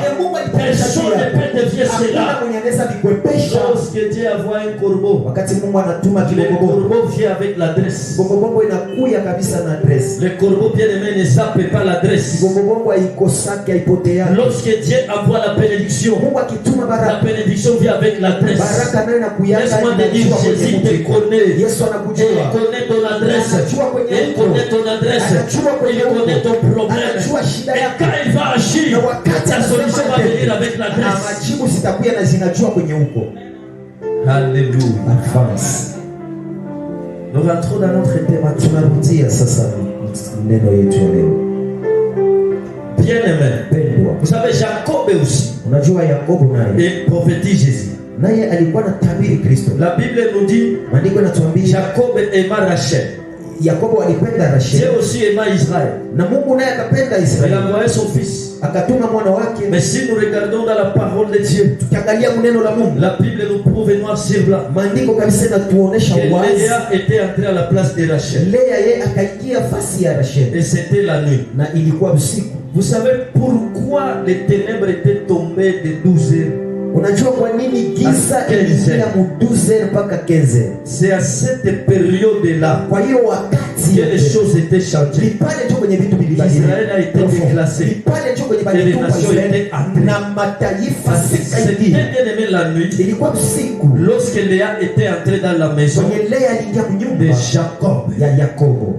personne ne peut dévier cela. hakuna mwenye anaweza kukwepesha. Lorsque Dieu envoie un corbeau, Wakati Mungu anatuma le kibongobongo, corbeau vient avec l'adresse. bongobongo inakuya kabisa na adresi. Le corbeau bien-aimé ne zappe pas l'adresse. Bongobongo haikosaki, haipoteaki. Lorsque Dieu envoie la bénédiction, Mungu akituma la baraka, bénédiction vient avec l'adresse. baraka nayo inakuyanga, Laisse-moi te dire, inajua kwenye Jésus te mtu. connaît. Yesu Il anakujua, connaît ton adresse. anajua kwenye Il mtu, connaît ton adresse. anajua kwenye Il connaît ton mtu, problème. anajua shida Et yako. quand il va agir, Na wakati ta solution va venir avec na l'adresse. majibu zitakuya na zinajua kwenye huko. Alléluia. Advance. Nous rentrons dans notre thème. Tunarudia sasa neno yetu ya leo. Bien-aimé, Pendwa, alishindwa. Vous savez, Jacob aussi Unajua Yakobo naye et prophétise Jésus. naye alikuwa anatabiri Kristo. La Bible nous dit Maandiko yanatuambia Jacob aima Rachel. Yakobo alipenda Dieu Rasheli aussi aima Israël. na Mungu naye akapenda Il a Israeli, envoyé son fils. akatuma mwana wake. Mais si nous regardons dans la parole de Dieu, Tukiangalia neno la Mungu, la Bible nous prouve noir sur blanc maandiko kabisa yanatuonesha que wazi Léa était entrée à la place de Rachel. Lea yeye akaingia fasi ya Rasheli Et c'était la nuit. na ilikuwa usiku. Vous savez pourquoi les ténèbres étaient tombées de 12 heures? Unajua kwa nini giza iliingia mu 12h mpaka 15h? C'est à cette période-là Kwa hiyo wakati que les choses étaient ni changées. pale tu kwenye vitu vilibadilika. Israël a été déclassé. Ni pale tu kwenye Et les badiliko nations Israeli étaient entrées. na mataifa C'était sikaingia. bien aimé la nuit Ilikuwa usiku lorsque Léa était entrée dans la maison kwenye Lea aliingia de mnyumba Jacob. ya Yakobo.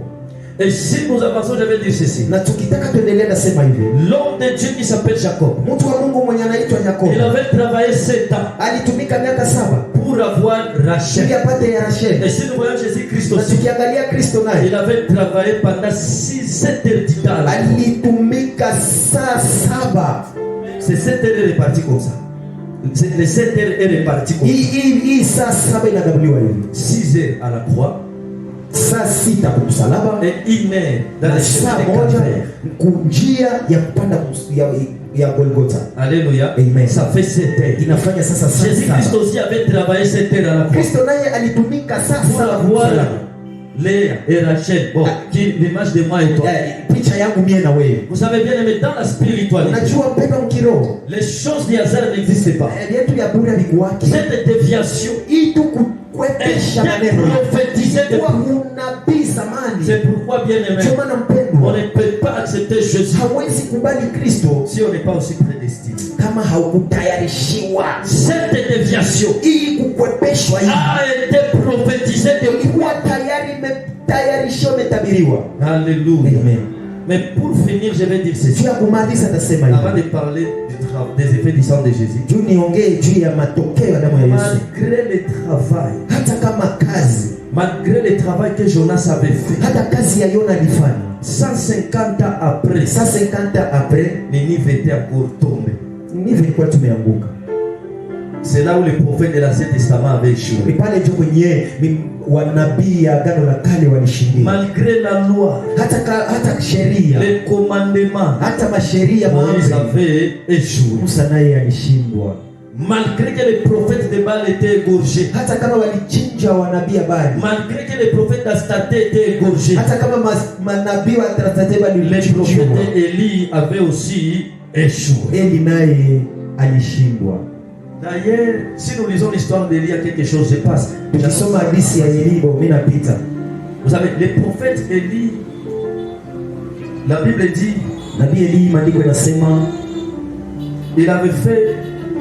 Et si nous avançons, je vais dire ceci. Na tukitaka tuendelee nasema hivi, L'homme de Dieu qui s'appelle Jacob, mtu wa Mungu mwenye anaitwa Yakobo il avait travaillé 7 ans alitumika miaka 7 pour avoir ili Rachel. apate ya Et Rasheli. si nous voyons Jésus-Christ Na aussi, tukiangalia Kristo naye il avait travaillé pendant 7 heures du temps. alitumika saa 7. C'est 7 heures réparties comme ça. Les 7 heures est réparties comme ça. Hii saa 7 inagabuliwa hivi, 6 heures à la croix saa 6 kwa msalaba et 1 heure dans na les saa chemins de moja Calvaire. kunjia ya kupanda ya Golgotha. Alléluia. Amen. Ça fait 7 heures. Inafanya sasa saa Jésus-Christ 7. aussi avait travaillé 7 heures à la croix Kristo naye alitumika saa pour 7 avoir msalaba. Léa et Rachel. Bon, qui l'image de moi et toi. Picha yangu mie na wewe. Vous savez bien aimé, dans la spiritualité, Unajua mpendo mkiroho, les choses du hasard n'existent pas. vyetu ya bure vikuwake. Cette déviation Hii tu kukwepesha était maneno. prophétisée Kwa depuis. unabii zamani. C'est pourquoi bien aimé, Ndio maana on mpendwa, ne peut pas accepter Jésus hawezi kubali Kristo si on n'est pas aussi prédestiné. kama haukutayarishiwa. Cette déviation Hii kukwepeshwa hii a été prophétisée depuis. ilikuwa tayari imetayarishiwa, imetabiriwa. Alléluia. Amen. Mais pour finir, je vais dire ceci. Juu ya kumaliza nasema Avant hivi, de parler des effets du sang de Jésus. juu niongee juu ya matokeo ya damu ya Yesu. Malgré le travail, Hata kama kazi, malgré le travail que Jonas avait fait, hata kazi ya Yona alifanya 150 ans après, 150 ans après, Ninive était encore tombé. Nive ilikuwa tumeanguka. C'est là où les prophètes de l'Ancien Testament avaient Ni échoué. pale juu kwenye wanabii ya Agano la Kale walishindia. Malgré la loi, Hata sheria, les commandements, hata masheria Moïse maamri, avait échoué. Musa naye alishindwa. Malgré que les prophètes de Baal étaient égorgés, Hata kama walichinja wanabii habari, malgré que les prophètes d'Astarté étaient égorgés, hata kama manabii wa Tartate les walichinjwa, prophètes d'Élie avaient aussi échoué. Eli naye alishindwa. D'ailleurs, si nous lisons l'histoire d'Élie, il y a quelque chose se passe. Tukisoma hadithi ya Elibo, mimi napita. Vous savez, les prophètes Élie, la Bible dit, Nabii Eli, maandiko yanasema il avait fait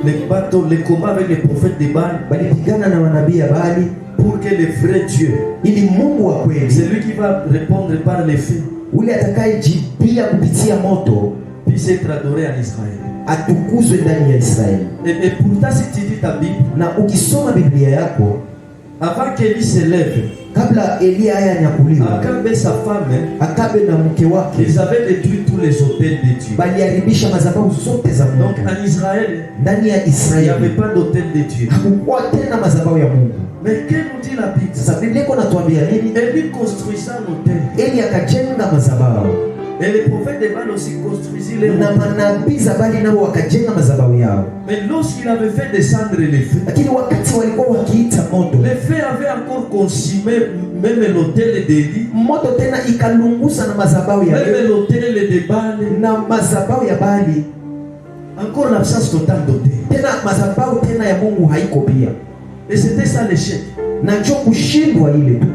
les bateaux, les combats avec les prophètes de Baal balipigana na manabii ya Baali pour que le vrai Dieu, ili Mungu wa kweli, c'est lui qui va répondre par les faits, ule atakayejibia kupitia moto, puisse être adoré en Israël. atukuzwe ndani ya Israeli. Et pourtant, si tu lis ta Bible, Na ukisoma Biblia yako, avant qu'Élie se lève, kabla Elia haya nyakuliwa, Akabe et sa femme, Akabe na mke wake ils avaient détruit tous les hôtels de Dieu. baliharibisha madhabahu zote za Donc Mungu. en Israël, Ndani ya il n'y Israeli avait pas d'hôtel de Dieu. hakukuwa tena madhabahu ya Mungu. Mais que nous dit la Bible? Sasa Biblia iko natuambia nini? Élie construisait un hôtel. Eli akajenga madhabahu Et les prophètes de Baal aussi construisaient les na hôtels. manabii za Baali nao wakajenga madhabahu yao, Mais lorsqu'il avait fait descendre les feux, lakini wakati walikuwa wakiita moto, les feux avaient encore consumé même l'hôtel d'Élie, moto tena ikalungusa na madhabahu ya même l'hôtel de Baal, na madhabahu ya Baali, encore l'absence totale d'hôtel. tena madhabahu tena ya Mungu haiko pia. Et c'était ça l'échec. Na njo kushindwa ile tu,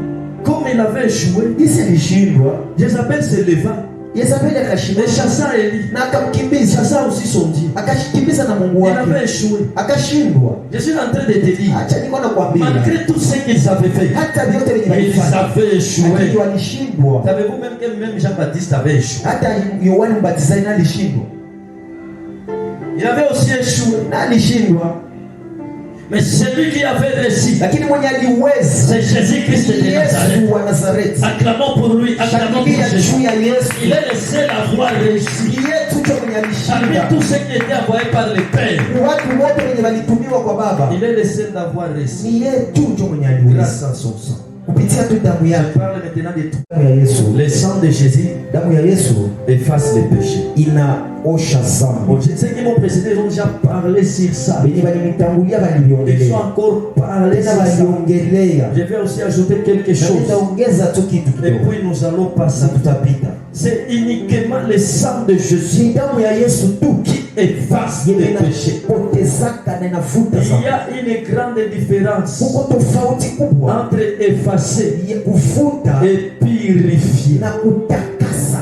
Comme il avait échoué, isi alishindwa. Jézabel se leva Yezabeli et akashindwa chassa Élie, na akamkimbiza, chassa aussi son Dieu. akashikimbiza na Mungu Il avait wake, échoué. akashindwa. Je suis en train de te dire, Acha niko nakwambia, malgré tout ce qu'ils avaient fait, hata vyote vyenye ils walifanya, avaient échoué. lakini walishindwa. Savez-vous même que même Jean-Baptiste avait échoué? Hata Yohana Mbatizaji na alishindwa, Il avait aussi échoué. na alishindwa, Mais celui qui avait réussi, lakini mwenye aliweza c'est Jésus-Christ de Nazareth. Yesu wa Nazareti. Acclamons pour lui, acclamons pour Shangilia Jésus. juu ya Yesu. Il est le seul à avoir réussi. Ni yetu ndio mwenye Parmi alishinda. tous ceux qui étaient envoyés par le Père, Watu wote wenye walitumiwa kwa Baba, il est le seul d'avoir reçu ni yeye tu ndio mwenye aliweza grâce à son sang. kupitia tu damu Je yake. parle maintenant de tout. Damu ya Yesu, Le sang de Jésus damu ya Yesu efface les péchés. inaosha dhambi. Bon, ceux qui m'ont précédé ils ont déjà parlé sur ça. Wenye walinitangulia Ils ont waliongelea encore parlé tena, sur ça. waliongelea Je vais aussi ajouter quelque na chose. nitaongeza tu kitu Et kidogo puis nous allons na passer. tutapita. C'est uniquement le sang de Jésus Ni damu ya Yesu tu qui efface les yenye péchés. inapotezaka na inavuta Il y dhambi. a une grande différence Kuko tofauti kubwa entre effacer ya kuvuta et purifier. na kutakasa.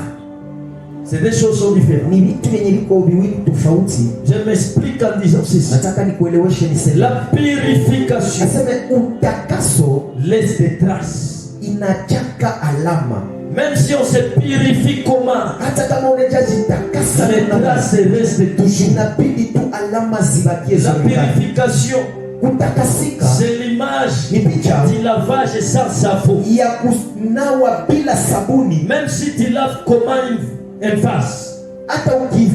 C'est des choses sont différentes. Ni vitu vyenye viko viwili tofauti. Je m'explique en disant ceci. Nataka nikueleweshe niseme, La purification naseme utakaso laisse des traces. inachaka alama. Même si on se purifie comment, Hata kama unajitakasa les traces restent toujours. inabidi tu alama zibakie La zionekane. purification, Kutakasika c'est l'image ni picha du lavage sans savon. ya kunawa bila sabuni. Même si tu laves comment un vase, Hata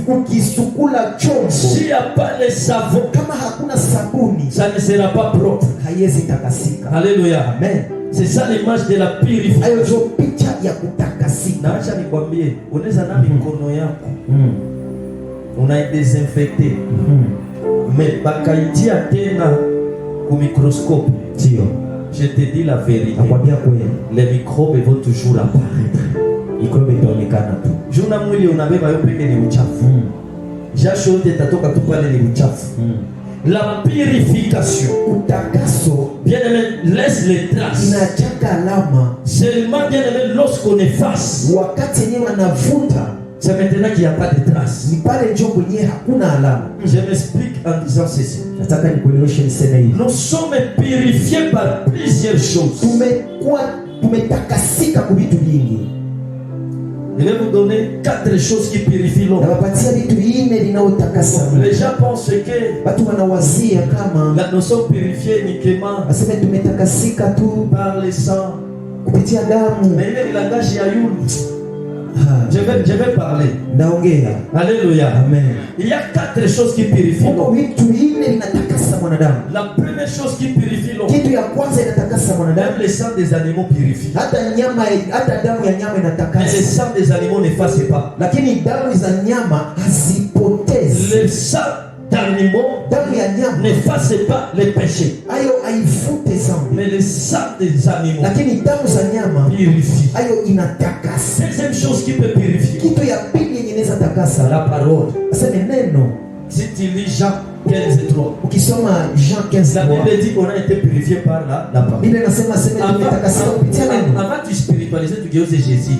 ukisukula chombo, s'il n'y a pas le savon, kama hakuna sabuni ça ne sera pas propre. haiwezi takasika. Alléluia. Amen. C'est ça l'image de la purification. Hayo ndio picha ya kutakasika. Na acha nikwambie, unaweza na mikono yako unaidesinfecte, mais bakaitia tena ku microscope. Ndio. Je te dis la vérité, Nakwambia kweli, les microbes vont toujours apparaître. mikrobe itaonekana tu. Juna mwili unabeba yo peke ni uchafu. Jasho yote itatoka tu pale ni uchafu. La purification, Utakaso bien aimé, laisse les traces. inachaka alama Seulement, bien aimé, lorsqu'on efface, wakati yenyewe anavuta, c'est maintenant qu'il n'y a pas de traces. ni pale njo kwenyewe hakuna alama. Je m'explique en disant ceci. Nataka nikueleweshe niseme hivi, Nous sommes purifiés par plusieurs choses. tumetakasika kwa vitu vingi. Je vais vous donner 4 choses qui purifient l'homme. Nawapatia vitu vinne vinaotakasa. Les gens pensent que Watu wanawazia kama nous sommes purifiés uniquement aseme tumetakasika tu par le sang. kupitia damu. Mais il y a le langage Yayoul. Je vais parler. Ndaongea. Alléluia. Amen. Il y a 4 choses qui purifient Huko l'homme. vitu vinne vinatakasa mwanadamu. La première chose qui purifie l'homme, Kitu ya kwanza inatakasa mwanadamu, même le sang des animaux purifie. hata damu ya nyama Mais le inatakasa, sang des animaux n'efface pas. lakini damu za nyama hazipotezi. Le sang d'animaux Damu ya nyama n'efface pas les péchés. hayo haifute zambi, Mais le sang des animaux lakini damu za nyama purifie. hayo inatakasa. Deuxième chose qui peut purifier, Kitu ya pili yenye inaweza takasa, la parole. aseme neno. Si tu lis Jean 15:3, Ukisoma Jean 15 la Bible dit qu'on a été purifié par la parole. Biblia inasema tumetakasika kupitia neno. Avant de spiritualiser, tu dis Jésus,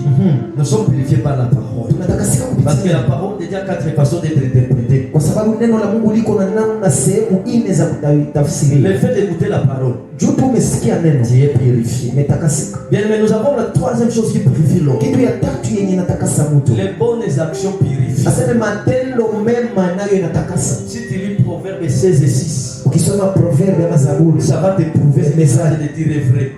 nous sommes purifiés par la parole. Tunatakasika Parce que kupitia la neno, parole dit à 4 façons d'être interprétée. kwa sababu neno la Mungu liko na namna sehemu nne za kutafsiria. Le fait d'écouter la parole, Juu tu umesikia neno, tu es purifié. umetakasika. Bien, mais nous avons la troisième chose qui purifie l'homme. Kitu ya tatu yenye inatakasa mtu, Les bonnes actions purifient. aseme matendo mema nayo inatakasa. Si tu lis Proverbe 16:6, Ukisoma Proverbe ama Zaburi, ça va te prouver ce message de dire vrai.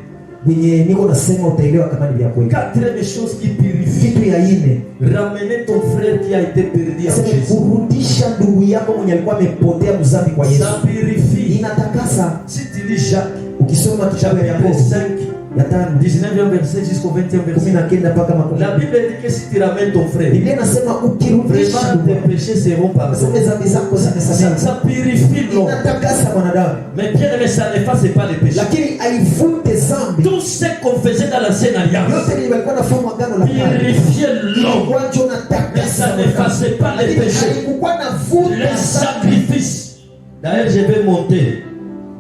yenye niko nasema utaelewa kama ni vya kweli. Quatrième chose qui purifie, Kitu ya ine, ramener ton frère qui a été perdu en aseme Jésus. kurudisha ndugu yako mwenye alikuwa amepotea mzambi kwa Yesu, Ça purifie. inatakasa. Si tu lis Jacques, Ukisoma kitabu ya chapitre Yakobo 5, ya 5 19e verset jusqu'au 20e verset, 19 mpaka 20. la Bible dit que si tu ramènes ton frère, Biblia inasema ukirudisha vraiment tes ndugu, péchés seront pardonnés. aseme dhambi zako zimesamehewa. Ça purifie l'homme. Inatakasa mwanadamu, Mais bien aimé, ça n'efface pas les péchés. lakini haivute dhambi. Tout ce qu'on faisait dans l'ancienne alliance Yote ni walikuwa nafahamu agano la kale, purifiait l'homme. wacho Mais natakasa ça n'effaçait pas les lakini péchés. haikukuwa navuta Les dhambi. sacrifices. D'ailleurs, je vais monter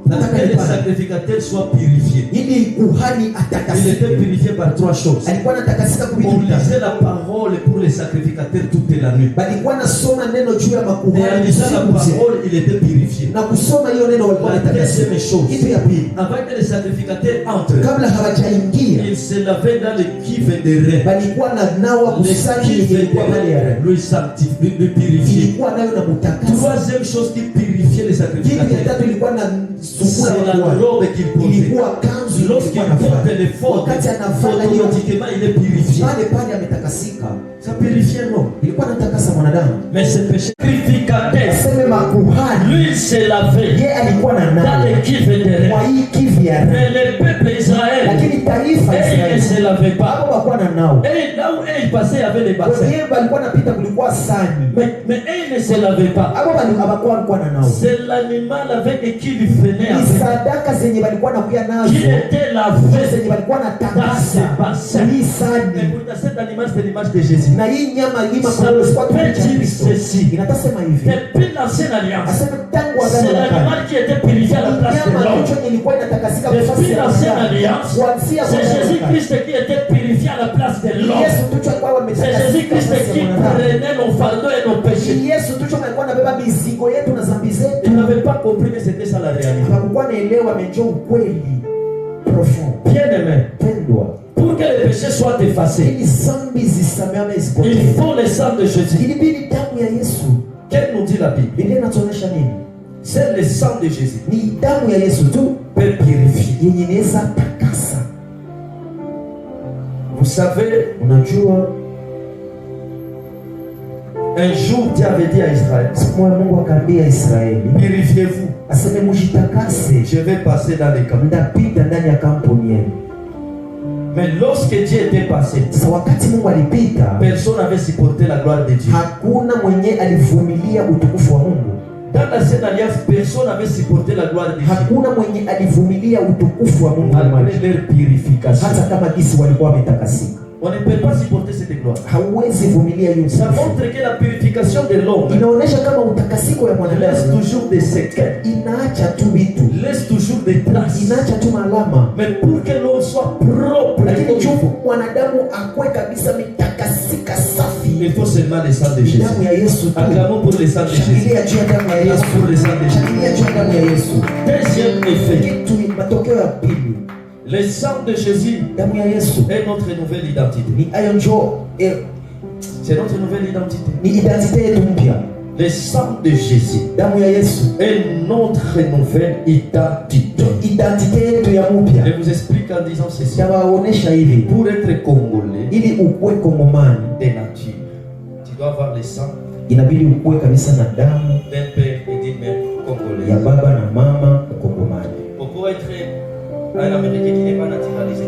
pour que les sacrificateurs soient purifiés. ili kuhani Il atakasike. était purifié par 3 choses. Alikuwa anatakasika On kuvitu lisait la parole pour les sacrificateurs toute la nuit. balikuwa nasoma neno juu ya Et en makuhani lisant la usiku mzima. parole, il était purifié. Na kusoma hiyo neno walikuwa La wanatakasika. deuxième chose, Kitu ya pili, avant que les sacrificateurs entrent, kabla hawajaingia il se lavait dans le cuve de rein. balikuwa na nawa Le kusani cuve yenye ilikuwa ndani ya de rein. rein lui sanctifie, lui purifier. Ilikuwa nayo na mutakasa. Troisième chose qui purifiait les Kitu ya sacrificateurs, tatu ilikuwa na c'est la robe qu'il portait. ilikuwa kanzu Lorsqu'il porte les fautes, wakati anavala hiyo automatiquement il est purifié. pale ametakasika. Ça purifie l'homme. Ilikuwa natakasa mwanadamu. Mais ce péché purificateur, Aseme makuhani lui il s'est lavé ye alikuwa na dans nani les kives de kwa Ré. hii kivi ya Mais le peuple Israël, lakini taifa et il ne Israeli se lavait pas. hapo wakuwa na nao Et là où il passait, il y avait des bassins. kwenye balikuwa napita kulikuwa sani Mais il ne se lavait pas. hapo hapakuwa alikuwa na nao. C'est l'animal avec qui il venait Ni avec. sadaka zenye balikuwa nakuya nazo Qui était lavé zenye balikuwa na dans takasa ces bassins. hii Mais sani pourtant, cet animal, c'est l'image de Jésus. na hii nyama hii Ça makolo sikuwa peut tumicha dire Kristo. ceci. Inatasema hivi Depuis l'ancienne alliance, aseme tangu c'est agano la kale l'animal qui était purifié à la place de nyama l'homme. hicho ilikuwa inatakasika kwa nafasi Depuis ya l'ancienne mwanadamu. alliance, Kuanzia c'est agano la kale. Jésus-Christ qui était purifié à la place de l'homme. Yesu tucho alikuwa C'est ametakasika Jésus-Christ kwa nafasi qui ya mwanadamu. prenait nos fardeaux et nos péchés. Yesu tucho alikuwa anabeba mizigo yetu na dhambi zetu. Il n'avait pas compris que c'était ça la réalité. Hapakuwa naelewa amejua ukweli profond. Bien aimé, Pendwa pour que les péchés soient effacés, ili dhambi zisamehewe il zipotee. faut le sang de Jésus. Ilibidi damu ya Yesu. Qu'est-ce que nous dit la Bible? Biblia inatuonyesha nini? C'est le sang de Jésus Ni damu ya Yesu tu peut purifier. yenye inaweza takasa. Vous savez, Unajua un jour Dieu avait dit à Israël, siku moja Mungu akaambia Israeli purifiez-vous, aseme mujitakase, je vais passer dans les camps. ndapita ndani ya kampuni yenu. Mais lorsque Dieu était passé, Sasa wakati Mungu alipita, personne n'avait supporté la gloire de Dieu. hakuna mwenye alivumilia utukufu wa Mungu. Dans l'ancienne alliance, personne n'avait supporté la gloire de Dieu. Hakuna mwenye alivumilia utukufu wa Mungu Malgré leur purification. hata kama gisi walikuwa wametakasika. On ne peut pas supporter cette gloire. Hauwezi vumilia hiyo Ça utukufu. montre que la purification de l'homme Inaonyesha kama utakasiko ya laisse mwanadamu toujours des séquelles, inaacha tu vitu, laisse toujours des traces. inaacha tu malama, Mais pour que l'homme soit propre, lakini juu mwanadamu akwe kabisa mitakasika safi, il faut seulement le sang de ni Jésus. damu ya Yesu tu. Acclamons pour le sang de Jésus. Shangilia juu ya damu ya Yesu, Pour le sang de Jésus. shangilia juu ya damu ya Yesu. Deuxième effet, Kitu matokeo ya pili, le sang de Jésus damu ya Yesu est notre nouvelle identité. ni ayo njoo C'est notre nouvelle identité. ni identite yetu mpya. Le sang de Jésus Damu ya Yesu est notre nouvelle identité. identite yetu ya Je mpya. vous explique en disant ceci. Tawaonesha hivi, Pour être congolais ili ukue Kongomani de nature, tu dois avoir le sang inabidi ukue kabisa na damu d'un père et d'une mère ya congolais. baba na mama Mkongomani. Pour pouvoir être un Américain qui n'est pas naturalisé,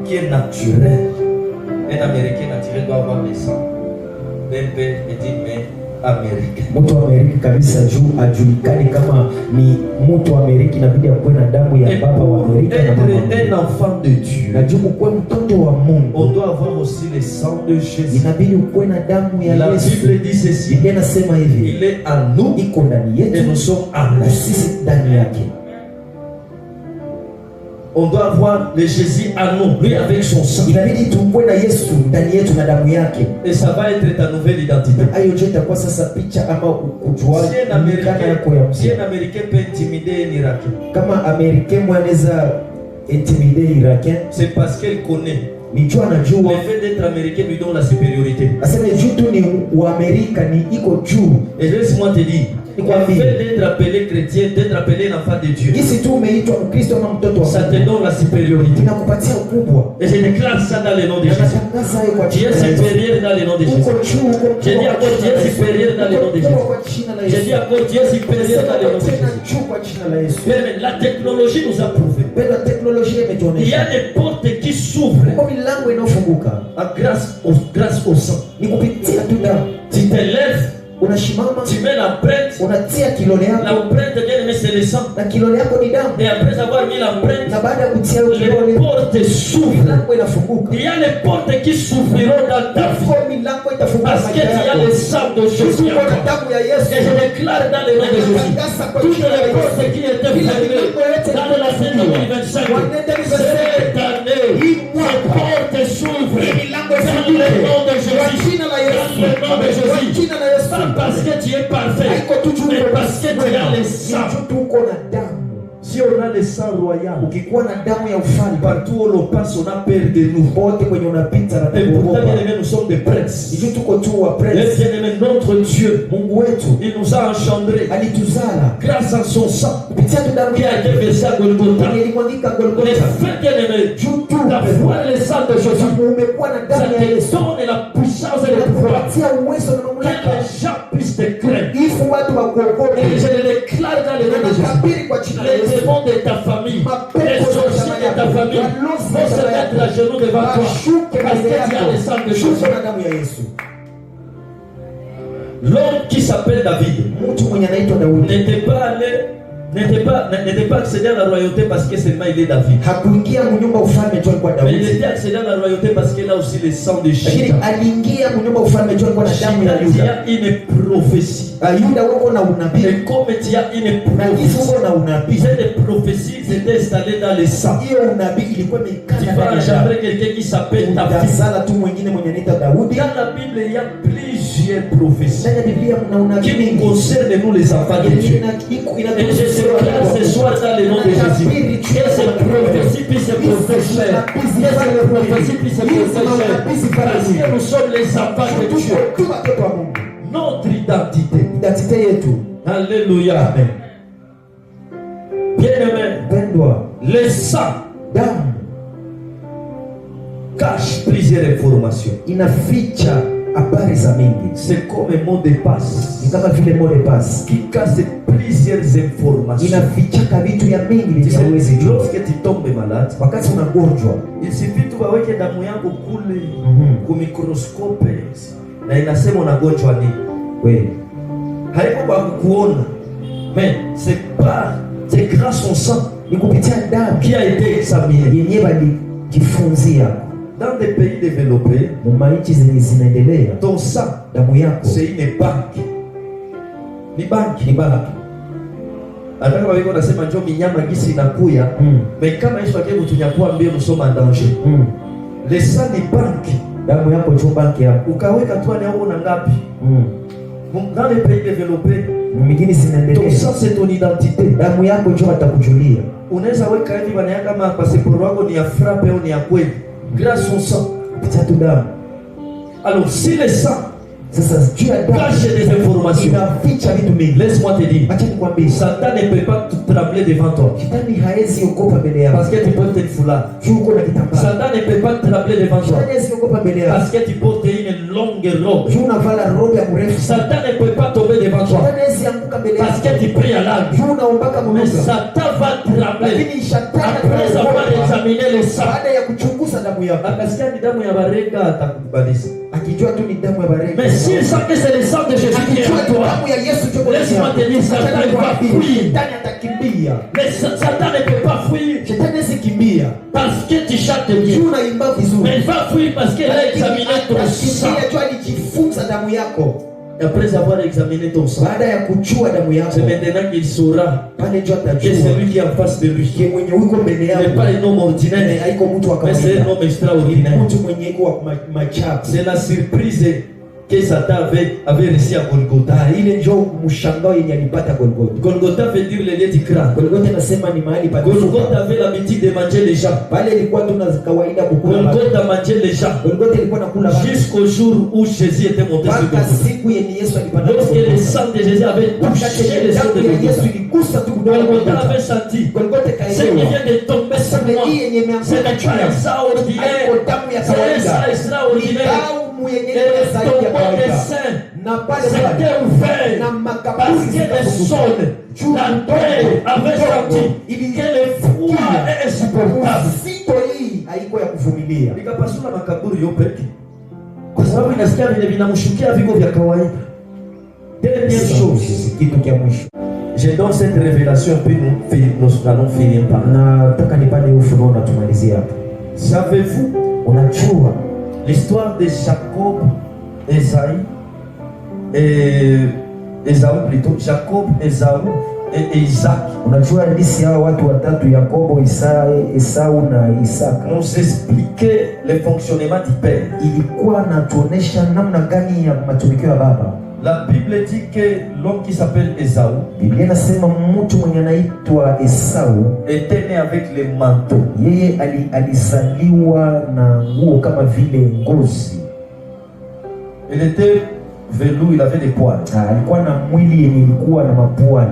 qui est naturel, un Américain naturel doit avoir le sang d'un père et d'une mère américain. Mtu wa Amerika kabisa juu ajulikane kama ni mtu wa Amerika, inabidi akuwe na damu ya Et baba wa pour Amerika na mama wa être un Amerika. enfant de Dieu, Na juu ukuwe mtoto wa on Mungu, doit avoir aussi le sang de Jésus. inabidi ukuwe na damu ya La Yesu. Bible dit ceci, Biblia inasema hivi, il est en nous iko ndani et yetu nous sommes en na lui. sisi ndani yake. On doit avoir le Jésus en nous, lui avec son sang. Inabidi tukue na Yesu ndani yetu na damu yake. Et ça va être ta nouvelle identité. Hayo ndio itakuwa sasa picha ama kujua Si un kana yako ya Américain, si mzee. un Américain peut intimider un Irakien, Kama Amerika mwanaweza intimider Irakien, c'est parce qu'elle connaît. ni jua anajua Le fait d'être Américain lui donne la supériorité. aseme juu tu ni wa Amerika ni iko juu. Et laisse-moi te dire, le Nikwambie. fait d'être appelé chrétien, d'être appelé un enfant de Dieu, Jinsi tu umeitwa Mkristo ama mtoto wa ça te Mungu, donne la supériorité. inakupatia ukubwa. Et je déclare ça dans le nom de Na Jésus. natangaza hayo kwa Tu jina es la Yesu. supérieur dans le nom de Uko Jésus. juu, uko Je dis mkubwa encore, kwa tu jina es la Yesu. supérieur dans le nom de Uko Jésus. mkubwa kwa jina la Je dis Yesu. encore, tu es supérieur dans le nom de Tena Jésus. juu kwa jina la Yesu. Mais la technologie nous a prouvé. Penda teknolojia Il y a imetuonesha des portes qui s'ouvrent uko milango inayofunguka grâce au sang. ni kupitia tu damu. Tu te lèves, Unashimama, tu mets l'empreinte. unatia kilole yako L'empreinte, bien aimé, c'est le sang. na kilole yako ni damu, Et après avoir mis l'empreinte, na baada ya kutia hiyo les kilole portes s'ouvrent. milango inafunguka. Il y a les portes qui s'ouvriront dans ta vie. Iko milango itafunguka Parce qu'il y a le sang de Jésus. Uko na damu ya Yesu. Et je déclare dans le nom de Jésus, toutes les portes qui étaient fermées dans l'année 2025, cette année, ces portes s'ouvrent dans le nom de Jésus. Dans le nom de Jésus. Pas parce que tu es parfait, mais parce que tu as le sang. tuko na damu. Si Si on a le sang royal, ukikuwa na damu ya ufalme, partout où l'on passe, on a peur de nous. pote kwenye unapita na Et pourtant, kuogopa. bien-aimés, nous sommes des princes. Ndio tuko tu wa Et prince. bien-aimés, notre Dieu, Mungu wetu il nous a engendrés alituzala grâce à son sang kupitia tu damu qui a été yake versé à Golgotha. ilimwagika Les Golgotha. frères bien-aimés, Juu tu d'avoir le sang de Jésus, umekuwa na ça damu ya te Yesu, donne la puissance et le pouvoir kupatia uwezo na que mamlaka les gens puissent te craindre. ili watu wakuogope. Et je le déclare dans le nom de Jésus. Natabiri kwa jina la Les Yesu, démons de ta famille, les sorciers de ta famille vont se mettre à genoux devant toi washuke parce que mbele tu as le sang yako, de Jésus. shuka na damu ya Yesu. L'homme qui s'appelle David Mtu mwenye anaitwa Daudi n'était pas accédé à la royauté parce que seulement il est David. hakuingia mnyumba ufalme tu alikuwa Mais il Daudi, était accédé à la royauté parce qu'il a aussi le sang de lakini Chita. aliingia mnyumba ufalme tu alikuwa na damu ya Chita, tu Yuda. as une prophétie. Yuda wako na unabii Et comme tu as une na hizo prophétie, uko na unabii, cette prophétie s'était installée dans le sang. hiyo unabii ilikuwa Tu imekana vas ndani ya engendrer quelqu'un qui s'appelle David. utasala tu mwingine mwenye anaitwa Daudi. Dans la Bible, il y a plusieurs prophéties Ndani ya Biblia mna unabii qui nous mingi concernent, nous les enfants de Dieu. Et je déclare ce soir dans le nom de Jésus que ces prophéties puissent se protéger. Que ces prophéties puissent se protéger. Parce que nous sommes les enfants de Dieu. tu watoto wa Mungu. Notre identité. Identite yetu, Alléluia. amen. Bien-aimé, Pendwa, le sang damu cache plusieurs informations. inaficha habari za mingi, C'est comme un mot de passe ni kama vile mot de passe qui cache plusieurs informations. inafichaka vitu ya mingi Tu vyenye sais, hauwezi jua. lorsque tu tombes malade, Wakati unagonjwa, il suffit tu waweke damu yako kule ku microscope na inasema unagonjwa nini. kweli Haiko kwa kukuona, mais c'est grâce au sang ni kupitia damu qui a été examiné. yenye walijifunzia Dans des pays développés, mu manchi zenye zinaendelea. ton sang Damu yako c'est une banque. Ni banki. ni baraka. Hata kama wiko nasema njoo minyama gisi inakuya, mais kama Yesu akikutunyakua mbio msoma danger. Le sang ni banki. Damu yako ndio banki yako. Ukaweka tu ni hapo na ngapi? Dans les pays développés, Mingine ton zinaendelea. sang c'est ton identité. Damu yako ndio watakujulia. Unaweza weka hivi bana kama pasiporo yako ni ya frappe au ni ya kweli. Grâce au sang. Kupitia tu damu. Alors si le sang Sasa juu ya damu cache des informations, inaficha vitu mingi. laisse-moi te dire, Acha nikwambie, Satan ne peut pas trembler devant toi shetani haezi ogopa mbele yako. parce que tu portes une foulard. Juu uko na kitambaa. Satan ne peut pas trembler devant toi Shetani haezi ogopa mbele yako. parce que tu portes une longue robe. Juu unavala robe ya mrefu. Satan ne peut pas tomber devant toi Shetani haezi anguka mbele parce yako. que tu pries à l'âge. Juu unaombaka Mais Mungu. Satan va trembler Lakini shetani après avoir examiné le sang. baada ya kuchunguza damu yako, Akasikia ni damu ya baraka atakubalisha. akijua tu ni damu ya baraka. Mais s'il sent que c'est le sang de Jésus qui est akijua en tu toi, damu ya Yesu ndio kwa laisse-moi te dire, Satan ne va fuir. Shetani atakimbia. Mais Satan ne peut pas fuir Shetani hawezi kimbia. parce que tu chantes bien. Juu unaimba vizuri. Mais il va fuir parce qu'il a examiné ton sang. Atakimbia juu alijifunza damu yako. Et après avoir examiné ton sang, Baada ya kuchua damu yako, c'est maintenant qu'il saura pale ndio que atajua celui qui est en face de lui ke mwenye uko mbele n'est yako pas un homme ordinaire, haiko mtu wa mais c'est un kawaida, homme extraordinaire. mtu mwenye iko wa machapu. C'est la surprise que Satan avait réussi à Golgotha. Ile ndio mshangao yenye alipata Golgotha. Golgotha veut dire le lieu du crâne. Golgotha nasema ni mahali pa Golgotha kufuka. avait l'habitude de manger les gens. Pale ilikuwa tu na kawaida kukula watu. Golgotha mangeait les gens Golgotha ilikuwa nakula watu. jusqu'au jour où Jésus était monté sur Mpaka Golgotha. siku yenye Yesu alipanda Lorsque le Golgotha. sang de Jésus avait touché Wakati les os damu de ya Yesu Golgotha, iligusa tu kudogo Golgotha Golgotha. avait senti Golgotha ce qui kaelewa. vient de tomber sur Sasa moi. hii yenye Ce imeanguka n'est juu pas un yangu. sang ordinaire, Haiko damu ya c'est un kawaida. sang extraordinaire. Damu yenye Et le zaidi ya tombeau des kawaida. saints Na pale s'était pale ouvert na parce makaburi que les zikafunguka. sondes, la terre avait senti que le froid est insupportable. Sito hii haiko ya kuvumilia. Nikapasula makaburi yote kwa sababu inasikia vile vinamshukia viko vya kawaida. Dernière chose, Kitu kia mwisho. je donne cette révélation puis nous allons finir par là. Nataka nipande ufunuo na tumalizie hapa. Savez-vous Unajua l'histoire de Jacob, Esaïe et Esaü plutôt, Jacob, Esaü et Isaac unajua hadithi ya watu watatu Yakobo, Esau na Isaka nous expliquait le fonctionnement du père. ilikuwa natuonesha namna gani ya matumikio ya baba. La Bible dit que l'homme qui s'appelle Esaü Biblia inasema mtu mwenye anaitwa Esau était né avec les manteaux. yeye alizaliwa na nguo kama vile ngozi. Il était velou, il avait des poils. Alikuwa na mwili yenye ilikuwa na mapwani.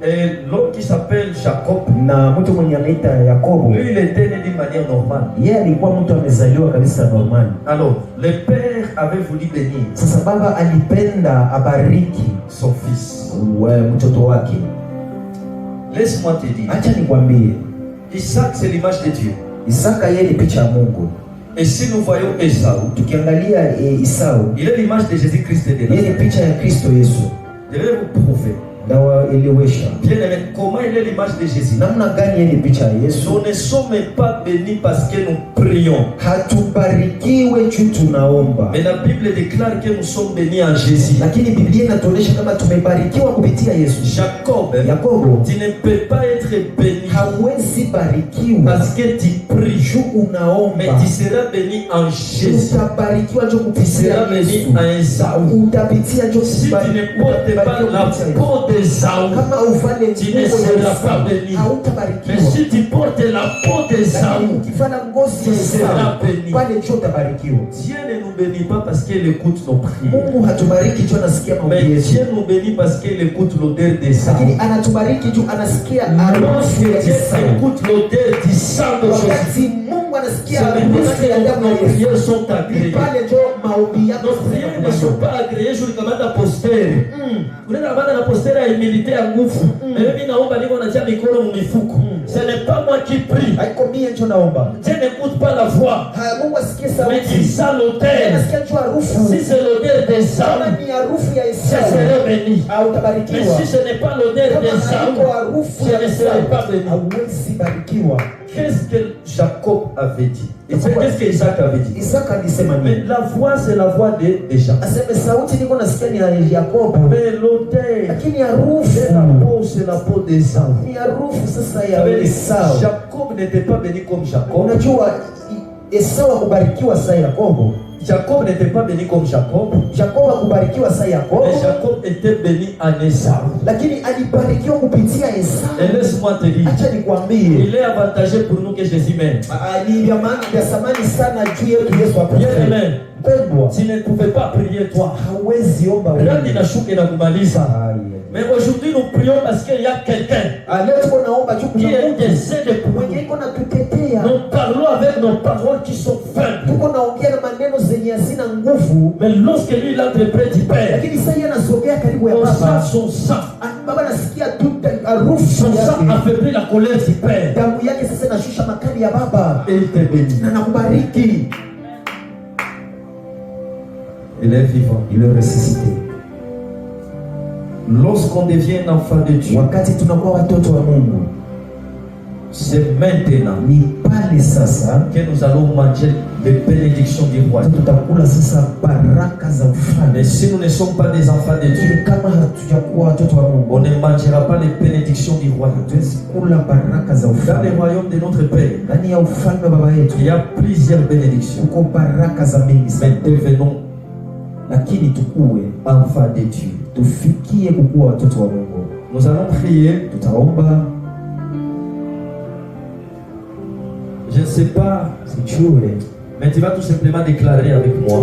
Et l'homme qui s'appelle Jacob, na mtu mwenye anaita Yakobo, lui il était né d'une manière normale. Yeye alikuwa mtu amezaliwa kabisa normali. Alors, le père avait voulu bénir. Sasa baba alipenda abariki son fils, mtoto wake. Laisse-moi te dire. Acha nikwambie. Isaac c'est l'image de Dieu. Isaka yeye ni picha ya Mungu. Et si nous voyons Esau, tukiangalia Esau, il est l'image de Jésus-Christ de Nazareth. Yeye ni picha ya Kristo Yesu. Je vais vous prouver. Bien aimé, comment il est l'image de Jésus? Namna gani yeye ni picha ya Yesu? Nous ne sommes pas bénis parce que nous prions. Hatubarikiwe juu tunaomba. Mais la Bible déclare que nous sommes bénis en Jésus. Lakini Biblia inatuonyesha kama tumebarikiwa kupitia Yesu. Yakobo, tu ne peux pas être béni. Hawezi barikiwa parce que tu pries. Juu unaomba. Mais tu seras béni en Jésus. Utabarikiwa juu kupitia Yesu. Tu seras béni en Esaü. Utapitia juu si tu ne portes pas la peau d'Esaü, tu ne seras pas béni. Mais si tu portes la peau d'Esaü, tu seras béni. Dieu ne nous bénit pas parce qu'il écoute nos prières. Mais Dieu nous bénit parce qu'il écoute l'odeur d'Esaü. Lorsque Dieu écoute l'odeur du sang de Jésus, c'est maintenant que nos prières sont agréées. Nos prières ne sont pas agréées. Je recommande à poster. La postera ya humilité ya nguvu. Mimi naomba niko natia mikono mmifuko. Ce n'est pas moi qui prie. Haiko mie ndio naomba. Dieu n'écoute pas la voix. Mungu asikie sauti. Mais il sent l'odeur. Anasikia tu harufu. Si c'est l'odeur d'Esaü, ni harufu ya Esau, je serai béni. Utabarikiwa. Mais si ce n'est pas l'odeur d'Esaü, je ne serai pas béni. Hauwezi barikiwa. Qu'est-ce que Jacob avait dit? Et c'est qu'est-ce que Isaac avait dit? Isaac alisema nini? Mais la voix c'est la voix de Jacob. Aseme sauti niko nasikia ni ya Yakobo. Mais l'odeur, lakini harufu c'est la peau d'Esaü. Ni harufu sasa ya Esau. Jacob n'était pas béni comme Jacob. Unajua Esau hakubarikiwa sawa Yakobo. Jacob n'était pas béni comme Jacob. Jacob hakubarikiwa sawa Yakobo. Mais Jacob était béni en Esaü. Lakini alibarikiwa kupitia Esau. Et laisse-moi te dire. Acha nikwambie. Il est avantageux pour nous que Jésus m'aime. Ni ya maana ya samani sana juu yetu Yesu apende. Amen. Tu ne pouvais pas prier toi. Hawezi omba wewe. Radi na shuke na kumaliza. Mais aujourd'hui nous prions parce qu'il y a quelqu'un qui est décès de prier. Nous parlons avec nos paroles qui sont faibles. Mais lorsque lui il entreprend du Père, on sent son sang. Son sang affaiblit la colère du Père. Et il te bénit. Il est vivant. Il est ressuscité. Lorsqu'on devient un enfant de Dieu, c'est maintenant que nous allons manger les bénédictions du roi. Mais si nous ne sommes pas des enfants de Dieu, on ne mangera pas les bénédictions du roi. Dans le royaume de notre Père, il y a plusieurs bénédictions. Mais devenons enfants de Dieu. Nous allons prier. Je ne sais pas si tu es, mais tu vas tout simplement déclarer avec moi.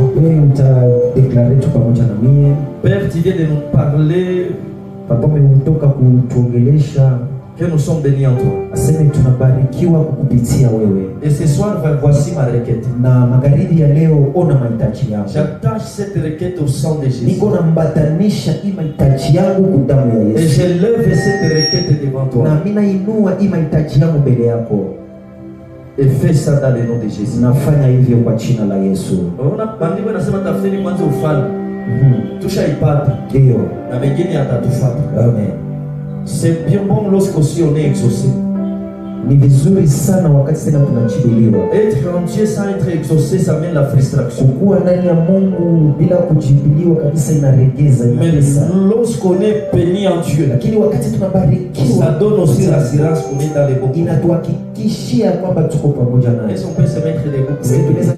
Père, tu viens de nous parler que nous sommes bénis en toi. Et ce soir, voici ma requête. J'attache cette requête au sang de Jésus. Et je lève cette requête devant toi. Et fais ça dans le nom de Jésus. C'est bien bon lorsqu'aussi on est exaucé. Être en Dieu sans être exaucé, ça mène la frustration. Mais lorsqu'on est béni en Dieu, ça donne aussi l'assurance qu'on est dans les bons. Est-ce qu'on peut se mettre debout?